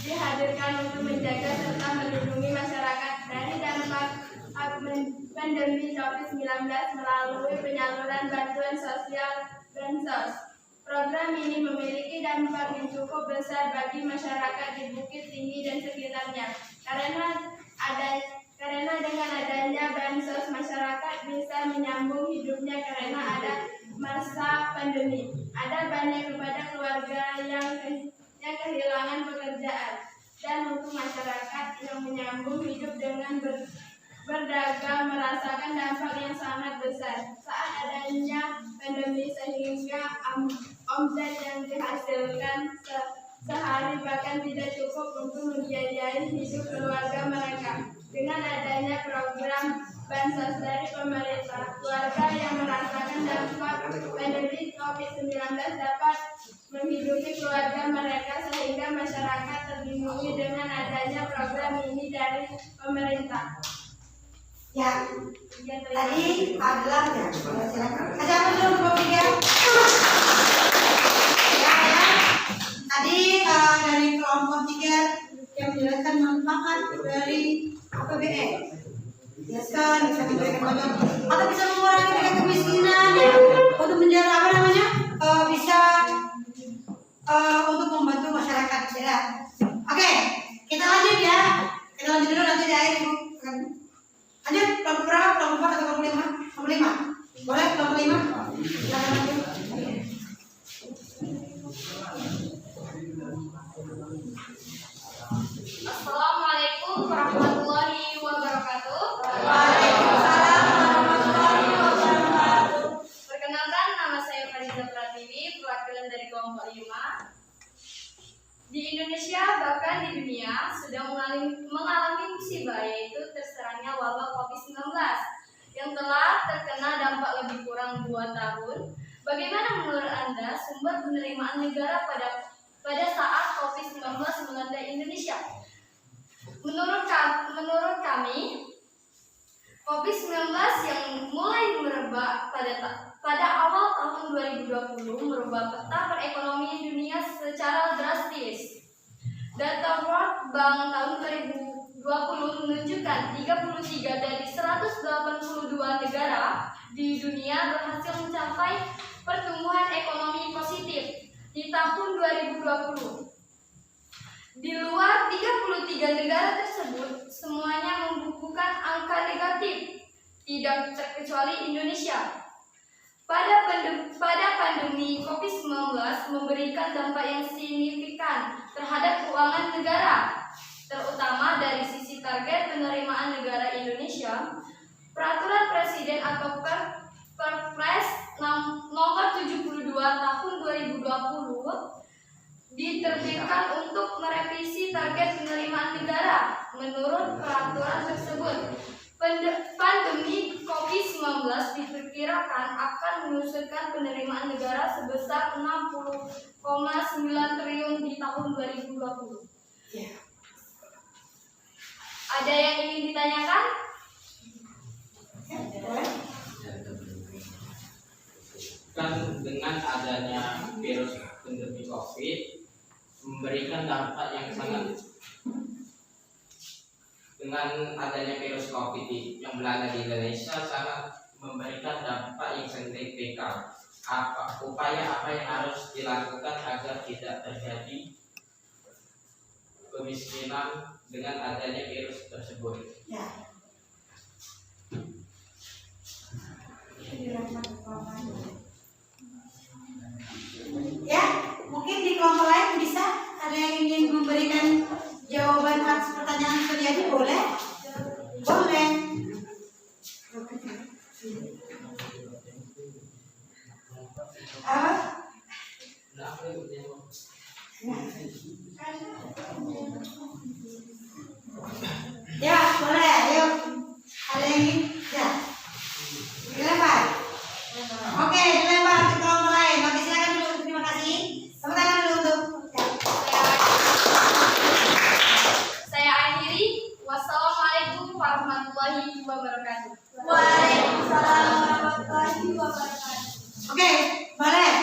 dihadirkan untuk menjaga serta melindungi masyarakat dari dampak pandemi COVID-19 melalui penyaluran bantuan sosial Bansos. Program ini memiliki dampak yang cukup besar bagi masyarakat di Bukit Tinggi dan sekitarnya. Karena dengan adanya Bansos, masyarakat bisa menyambung hidupnya karena ada masa pandemi. Ada banyak kepada keluarga yang kehilangan pekerjaan, dan untuk masyarakat yang menyambung hidup dengan berdagang merasakan dampak yang sangat besar saat adanya pandemi, sehingga omset yang dihasilkan sehari bahkan tidak cukup untuk membiayai hidup keluarga mereka. Dengan adanya program Bansos dari pemerintah, keluarga yang merasakan dampak pandemi COVID-19 dapat menghidupi keluarga mereka, sehingga masyarakat terlindungi dengan adanya program ini dari pemerintah. Ya, tadi adalah ya. Silakan. Ada apa dulu kelompok 3? Ya. Tadi dari kelompok 3 yang menjelaskan manfaat dari APBN. Jelaskan bisa memberikan banyak atau bisa mengurangi tingkat kemiskinan ya, untuk menjaga apa namanya bisa untuk membantu masyarakat ya. Oke, kita lanjut ya. Kita lanjut dulu nanti di akhir Ibu. Lanjut kelompok berapa? Kelompok 4 atau kelompok 5? Kelompok 5. Boleh kelompok 5? Silakan lanjut. Assalamualaikum warahmatullahi wabarakatuh. Waalaikumsalam warahmatullahi wabarakatuh. Perkenalkan, nama saya Fariza Pratiwi, perwakilan dari kelompok 5. Di Indonesia, bahkan di dunia, sedang mengalami musibah, yaitu terserangnya wabah COVID-19 yang telah terkena dampak lebih kurang 2 tahun. Bagaimana menurut Anda sumber penerimaan negara pada saat COVID-19 melanda Indonesia? Menurut kami, COVID-19 yang mulai merebak pada awal tahun 2020 merubah peta perekonomian dunia secara drastis. Data World Bank tahun 2020 menunjukkan 33 dari 182 negara di dunia berhasil mencapai pertumbuhan ekonomi positif di tahun 2020. Di luar 33 negara tersebut, semuanya membukukan angka negatif, tidak terkecuali Indonesia. Pada pandemi COVID-19 memberikan dampak yang signifikan terhadap keuangan negara, terutama dari sisi target penerimaan negara Indonesia. Peraturan Presiden atau Perpres nomor 72 tahun 2020 diterbitkan untuk merevisi target penerimaan negara. Menurut peraturan tersebut, pandemi COVID-19 diperkirakan akan menyusutkan penerimaan negara sebesar 60,9 triliun di tahun 2020. Ya. Ada yang ingin ditanyakan? Kan dengan adanya virus pandemi COVID memberikan dampak yang sangat, dengan adanya virus COVID yang melanda di Indonesia sangat memberikan dampak yang signifikan. Upaya apa yang harus dilakukan agar tidak terjadi kemiskinan dengan adanya virus tersebut? Ya. Ya, mungkin di kelompok lain bisa ada yang Apa? Nah, apa itu dia? Ya, boleh. Ayo. Ada yang ingin? Ya. Dilempar. Oke, dilempar ke kelompok lain. Oke, silakan dulu. Terima kasih. Tepuk tangan dulu untuk. Saya akhiri. Wassalamualaikum warahmatullahi wabarakatuh. Waalaikumsalam warahmatullahi wabarakatuh. Oke, boleh.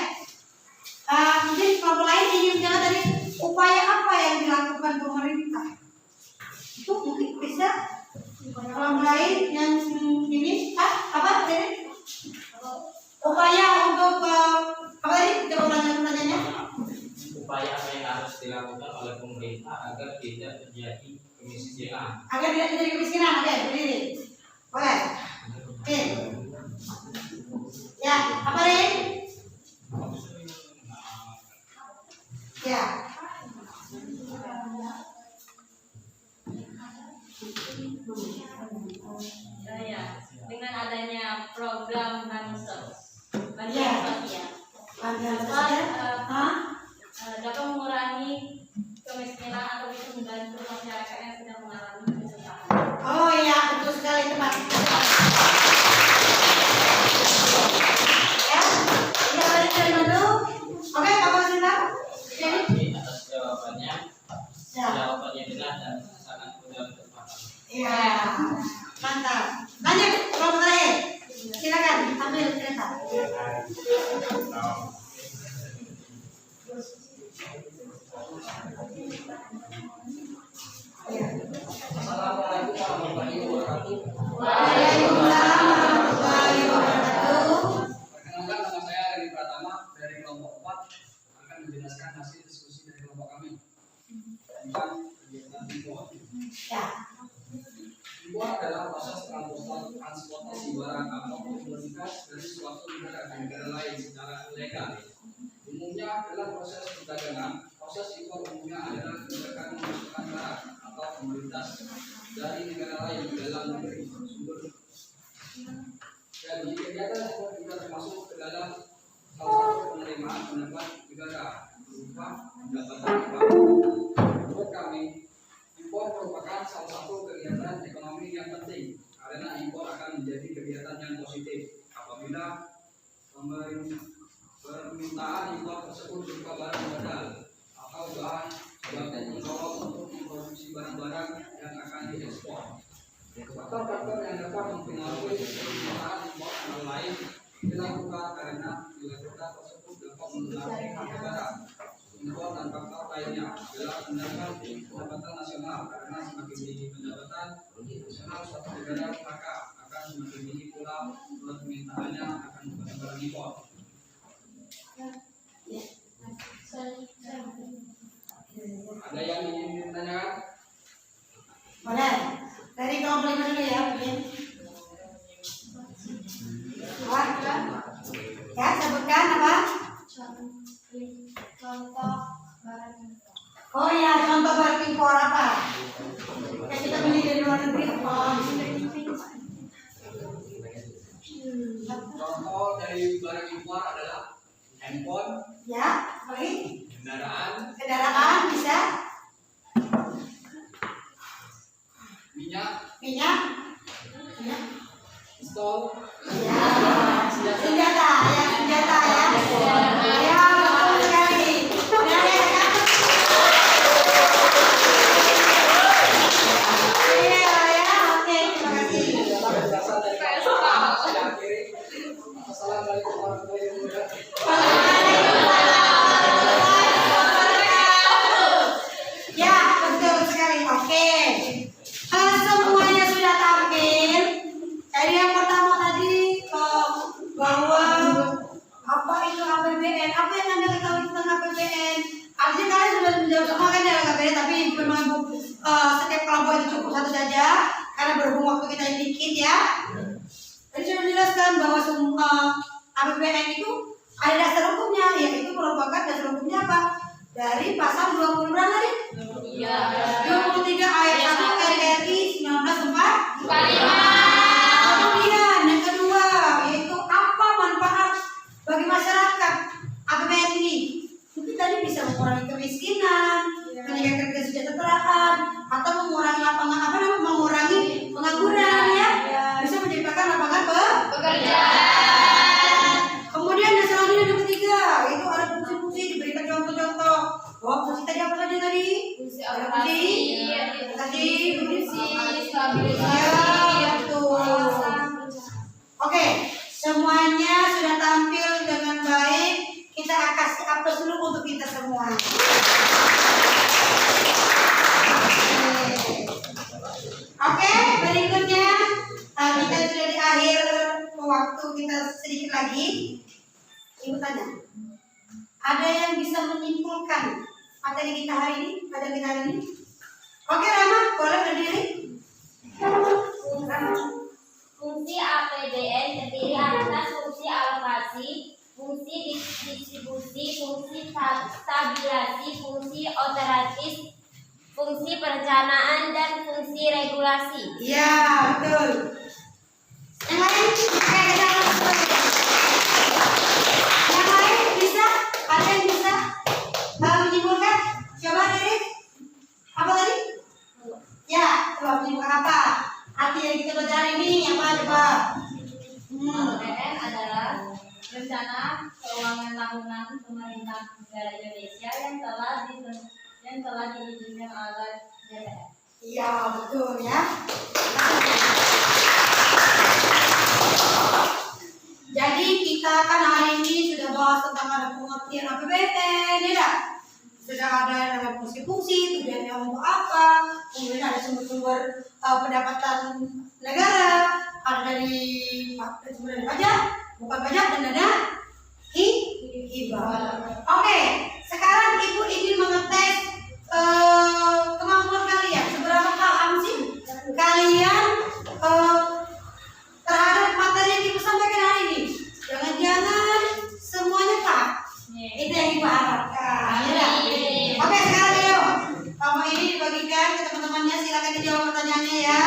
Mungkin kelompok lain ingin bicara tadi upaya apa yang dilakukan pemerintah? Itu mungkin bisa kelompok lain yang ini apa tadi? Upaya untuk apa tadi? Coba pertanyaannya. Upaya apa yang harus dilakukan oleh pemerintah agar tidak terjadi kemiskinan? Agar tidak terjadi kemiskinan, oke, berdiri. Boleh. Oke. Ya, apa nih? Ya. Ya, dengan adanya program bansos, Ya. sosial, Bantuan dapat sosial. dapat mengurangi kemiskinan atau bisa membantu masyarakat yang sedang mengalami kesusahan. Oh iya, betul sekali teman. Ya, kita balik dari dulu. Oke, Bapak Sinta. Terima kasih atas jawabannya. Ya. Jawabannya benar dan sangat mudah terpahami. Iya, mantap. Lanjut, kelompok terakhir. Silakan ambil kereta. Ya. Assalamualaikum warahmatullahi wabarakatuh. Waalaikumsalam warahmatullahi wabarakatuh. Perkenalkan, nama saya Reni Pratama dari kelompok 4 akan menjelaskan hasil diskusi dari kelompok kami tentang kegiatan impor. Ya. Impor adalah proses transportasi barang atau komoditas dari suatu negara ke negara lain secara ilegal. Umumnya adalah proses perdagangan. Proses impor umumnya adalah kebijakan memasukkan barang atau komoditas dari negara lain ke dalam negeri sumber. Jadi kegiatan ekspor juga termasuk ke dalam salah satu penerimaan pendapat negara berupa pendapatan impor. Menurut kami, impor merupakan salah satu kegiatan ekonomi yang penting karena impor akan menjadi kegiatan yang positif apabila permintaan impor tersebut berupa barang modal atau bahan sebagai pendorong untuk memproduksi barang-barang yang akan diekspor. Faktor-faktor yang dapat mempengaruhi permintaan impor antara lain dilakukan karena nilai tersebut dapat mengurangi harga barang. Impor dan faktor lainnya adalah pendapatan nasional karena semakin tinggi pendapatan nasional suatu negara maka akan semakin tinggi pula permintaannya akan barang impor. Ada yang ingin ditanyakan? Boleh. Dari kelompok 5 dulu ya, mungkin. Ya, sebutkan apa? Contoh barang impor. Oh ya, contoh barang impor apa? Yang kita beli dari luar negeri apa? Contoh dari barang impor adalah handphone, Ya, lagi kendaraan, kendaraan bisa, minyak, minyak, pistol, ya, senjata ya. Ya, betul sekali. Ya, ya. Iya, ya, oke, terima kasih. berasal dari kelompok yang kiri. Assalamualaikum warahmatullahi wabarakatuh. Ya, betul sekali. Oke. Semuanya sudah tampil. Jadi yang pertama tadi bahwa apa itu APBN? Apa yang Anda ketahui tentang APBN? Artinya kalian sudah menjawab semua kan dalam APBN, tapi memang setiap kelompok itu cukup satu saja karena berhubung waktu kita yang dikit ya. Tadi sudah dijelaskan bahwa semua APBN itu ada dasar hukumnya, yaitu merupakan dasar hukumnya apa? Dari pasal 20 berapa tadi? Iya. 23 ayat 1 RRI 1945. 45. Kemudian yang kedua yaitu apa manfaat bagi masyarakat stabilisasi, Ya, betul. Oke, semuanya sudah tampil dengan baik. Kita kasih aplaus dulu untuk kita semua. Oke, berikutnya kita sudah di akhir waktu kita sedikit lagi. Ibu tanya, ada yang bisa menyimpulkan materi kita hari ini? Pada kita hari ini? Oke, Rama, boleh berdiri. Fungsi APBN terdiri atas fungsi alokasi, fungsi distribusi, fungsi stabilisasi, fungsi otomatis, fungsi perencanaan, dan fungsi regulasi. Iya, betul. Yang lain? Oke, kita langsung. Yang lain bisa? Ada yang bisa menyimpulkan? Coba diri. Apa tadi? Ya, coba menyimpulkan apa? Arti yang kita belajar hari ini apa coba? APBN adalah rencana keuangan tahunan pemerintah negara Indonesia yang telah diizinkan oleh DPR. Iya, betul ya. Jadi kita kan hari ini sudah bahas tentang ada pengertian APBN, ya tak? Sudah ada namanya fungsi-fungsi, tujuannya untuk apa, kemudian ada sumber-sumber pendapatan negara, ada dari sumber dari pajak, bukan pajak, dan dana hibah. Oke, sekarang ibu ingin mengetes kemampuan kalian, seberapa paham sih kalian terhadap materi yang ibu sampaikan hari ini. Jangan-jangan semuanya paham. Itu yang ibu harapkan. Ya, oke, sekarang ayo kelompok ini dibagikan ke teman-temannya. Silakan dijawab pertanyaannya ya.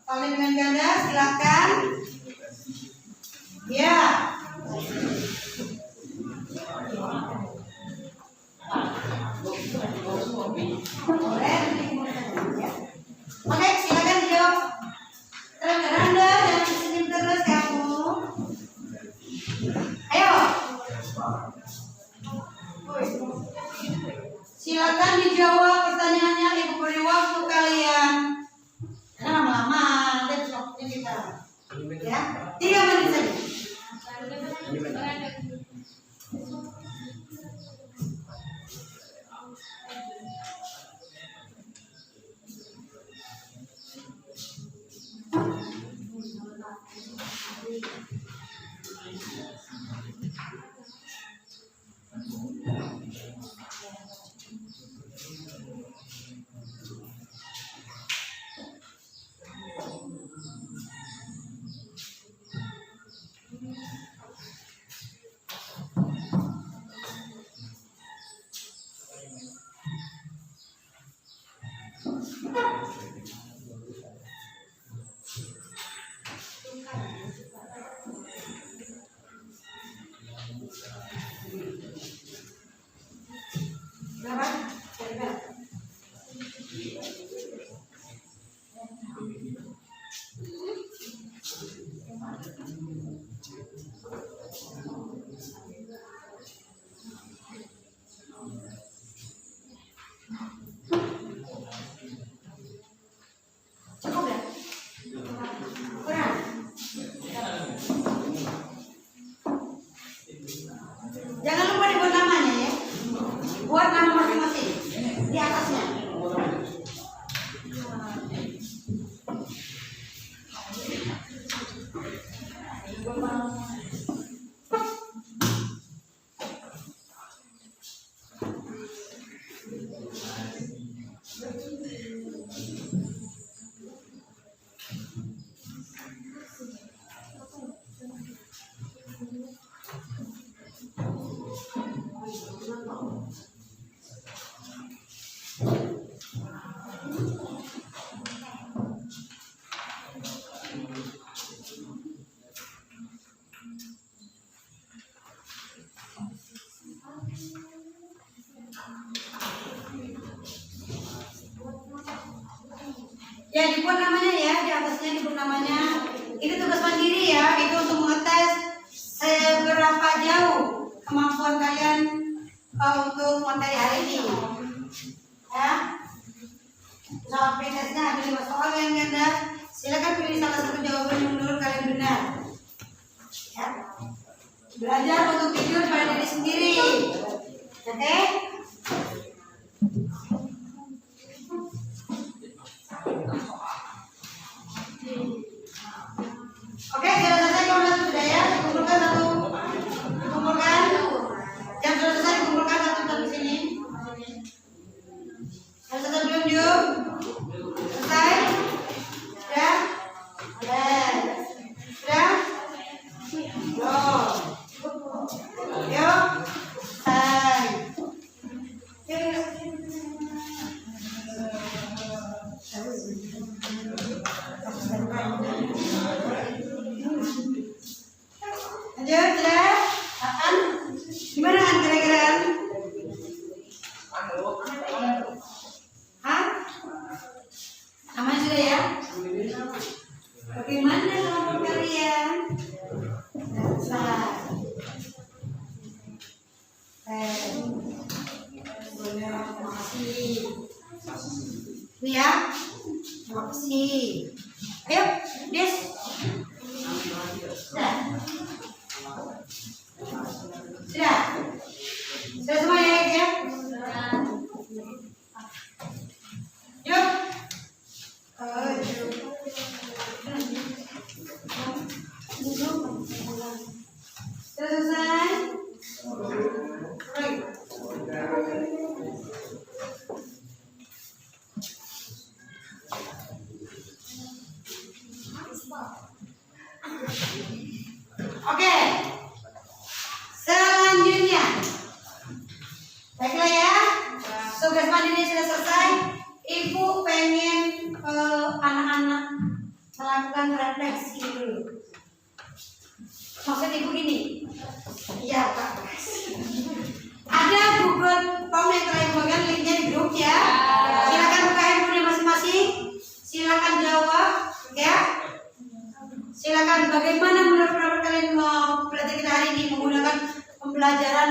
Kalian dengan ganda silakan. Ya. Oke, silakan dijawab. Terang-terang dan senyum terus kamu. Ayo. Silakan dijawab pertanyaannya. Ibu beri waktu kalian. Jangan lama-lama, nanti waktunya kita. Ya, 3 menit saja. Berapa? Berapa? Cukup ya? Kurang? Jangan lupa dibuat namanya ya. Buat nama masing-masing di atasnya. Ya, dibuat namanya ya, di atasnya dibuat namanya. Itu tugas mandiri ya, itu untuk mengetes seberapa jauh kemampuan kalian untuk materi hari ini. Ya. Soal pretestnya ada 5 soal yang ganda. Silakan pilih salah satu jawaban yang menurut kalian benar. Ya. Belajar untuk tidur pada diri sendiri. Oke? Oke, sudah selesai kalau sudah ya. Dikumpulkan satu. Dikumpulkan. Yang sudah selesai dikumpulkan satu sini. Sudah selesai belum, Jum? Selesai? Sudah? Sudah? Sudah? Belum. Yuk. Selesai. Lanjut, sudah? Akan? Gimana kan kira-kira? Hah? Aman sudah ya? Bagaimana kalau kalian? Selesai. Boleh, makasih. Ini ya, makasih. Ayo, Des. Sudah. Sudah. Sudah semua ya? Yuk. Sudah selesai? Baik. Oke. Selanjutnya. Baiklah ya. Tugas mandiri sudah selesai. Ibu pengen anak-anak melakukan refleksi dulu. Maksud ibu gini. Iya, Pak. Ada Google Form yang telah ibu bagikan, linknya di grup ya. Silakan buka handphone masing-masing. Silakan jawab, ya. Silakan bagaimana menurut kalian mau belajar kita hari ini menggunakan pembelajaran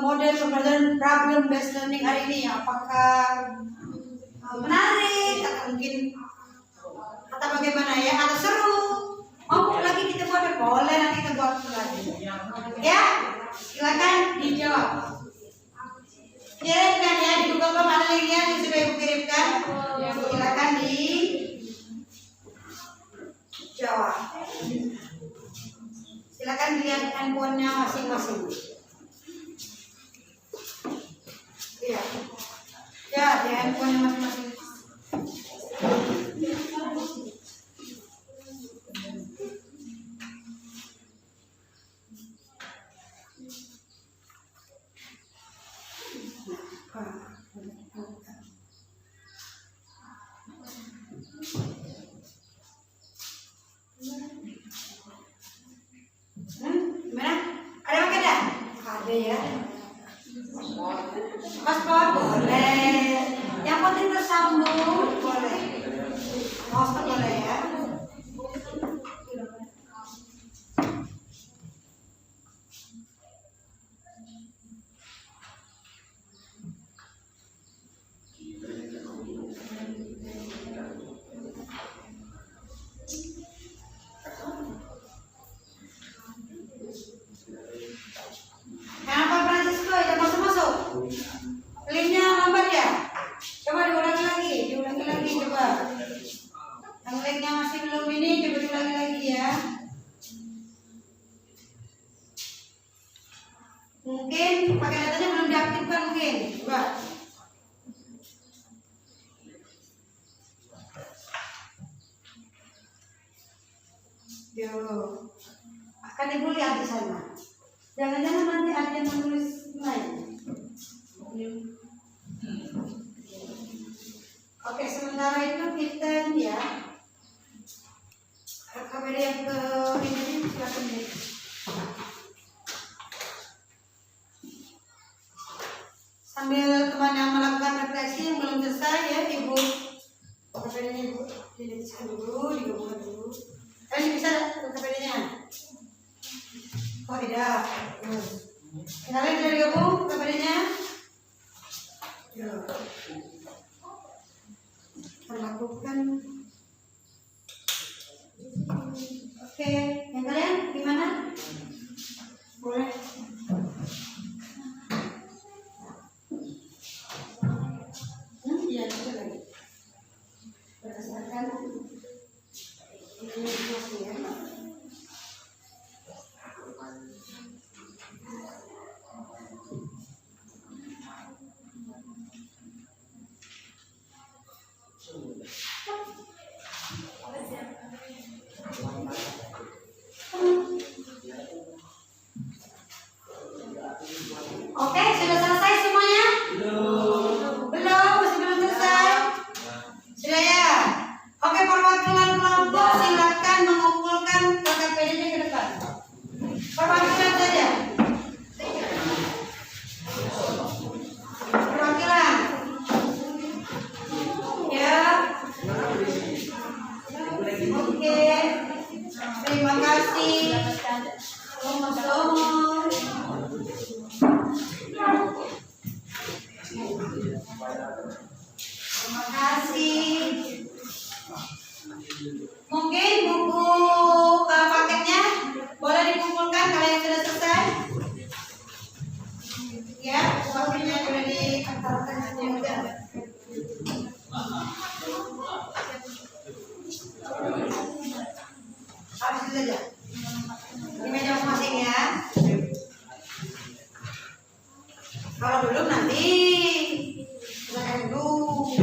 model pembelajaran problem based learning hari ini. Apakah menarik atau mungkin atau bagaimana ya, atau seru? Mau lagi kita buat boleh, nanti kita buat lagi. Ya, silakan dijawab. Kirimkan ya di Google Form, ada linknya yang sudah ibu kirimkan. Silakan dijawab. Silakan dilihat handphonenya masing-masing. Iya. Ya, di handphonenya masing-masing. Gimana? Ada pakai dah? Ada ya. Paspor boleh. Yang penting tersambung boleh. Paspor boleh ya. Kenapa Francisco tidak masuk-masuk? Linknya lambat ya? Coba diulangi lagi coba. Yang linknya masih belum ini, coba diulangi lagi ya. Mungkin pakai datanya belum diaktifkan mungkin. Coba. Yo, akan ibu lihat di sana. Jangan-jangan nanti ada yang menulis lain. Oke, sementara itu kita ya KBD yang ke ini silakan deh. Sambil teman yang melakukan refleksi yang belum selesai ya ibu, KBD-nya ibu dilihatkan dulu, digabungkan dulu. Kalian bisa KBD-nya? Oh tidak. Kalian sudah digabung KBD-nya? Oke, sudah selesai semuanya? Belum, masih belum selesai. Sudah ya? Oke, perwakilan kelompok silakan mengumpulkan KKPD-nya ke depan. Perwakilan saja. Perwakilan. Ya. Oke. Terima kasih. Sama-sama. Terima kasih. Mungkin buku paketnya boleh dikumpulkan kalau yang sudah selesai. Ya, buku paketnya sudah diantarkan saja. Habis itu saja. Di meja masing-masing ya. Kalau belum nanti silakan dulu.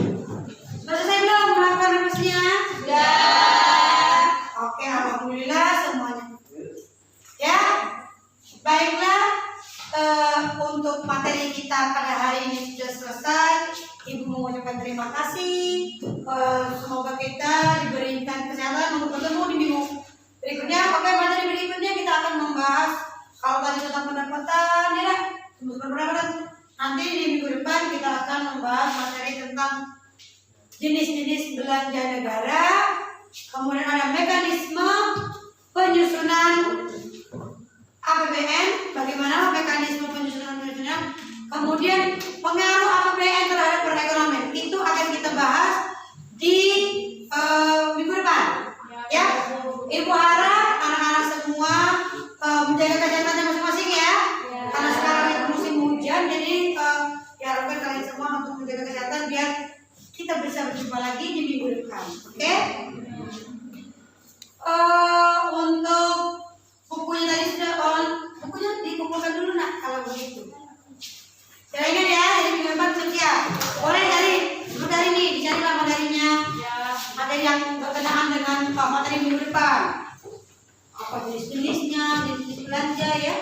Sudah selesai belum melakukan rumusnya? Sudah. Oke, alhamdulillah semuanya. Ya, baiklah. Untuk materi kita pada hari ini sudah selesai. Ibu mengucapkan terima kasih. Semoga kita diberikan kesehatan untuk bertemu di minggu berikutnya. Oke, materi berikutnya kita akan membahas kalau tadi tentang pendapatan, ya, pendapatan. Nanti di minggu depan kita akan membahas materi tentang jenis-jenis belanja negara, kemudian ada mekanisme penyusunan APBN, bagaimana mekanisme penyusunan, kemudian pengaruh APBN terhadap perekonomian. Itu akan kita bahas di minggu depan. Ya, Ibu harap anak-anak semua menjaga kesehatannya masing-masing ya. Karena sekarang itu musim hujan, jadi diharapkan kalian semua untuk menjaga kesehatan biar kita bisa berjumpa lagi di minggu depan. Oke? Untuk bukunya tadi sudah bukunya dikumpulkan dulu nak kalau begitu. Saya ingat ya, jadi minggu depan sudah siap. Boleh seperti hari ini dicarilah materinya, materi yang berkenaan dengan materi minggu depan. Apa jenis-jenisnya, jenis belanja ya.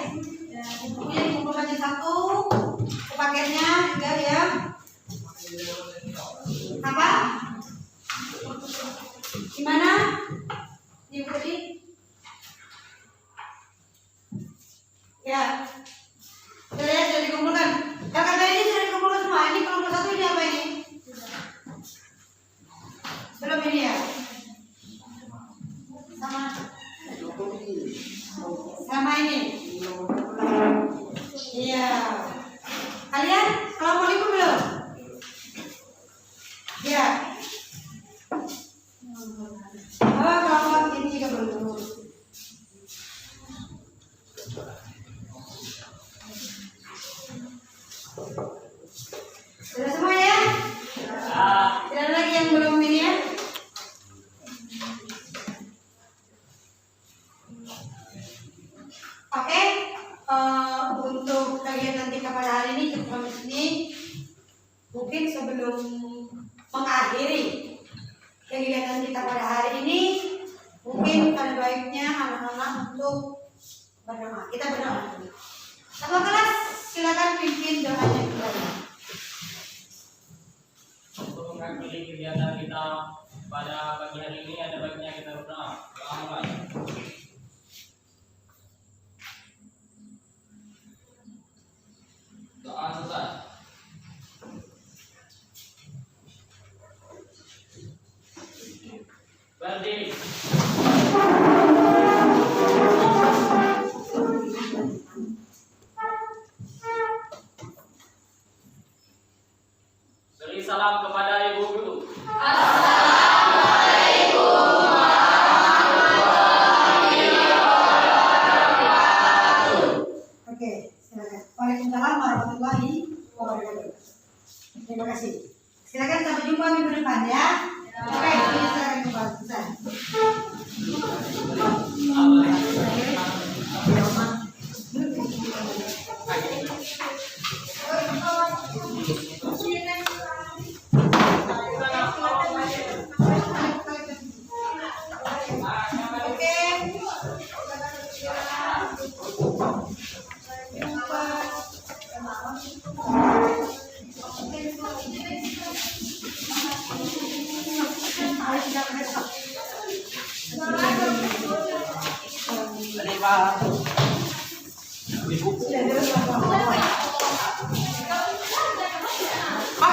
Bukunya dikumpulkan yang satu, paketnya juga ya. Apa? Gimana? Diikuti? Ya. Sudah dikumpulkan. Kakak ini sudah dikumpulkan semua. Ini kelompok satu ini apa ini? Belum ini ya? Sama ini. Iya. Kalian kelompok itu belum? Ya. Oh, kelompok ini juga belum. Sudah semua ya? Tidak ada lagi yang belum ini ya? Oke, untuk kegiatan kita pada hari ini cukup sampai sini. Mungkin sebelum mengakhiri kegiatan kita pada hari ini, mungkin ada baiknya anak-anak untuk berdoa. Kita berdoa. Satu kelas, silakan pimpin doanya kembali. Untuk mengakhiri kegiatan kita pada pagi hari ini ada baiknya kita berdoa. Doa mulai. Doa selesai. Berdiri. Beri salam kepada ibu guru. Oke, silakan. Waalaikumsalam warahmatullahi wabarakatuh. Terima kasih. Silakan sampai jumpa minggu depan ya. Oke, ini silakan kembali. Oke. Ay, sinabi. Ini Pak. Ibu.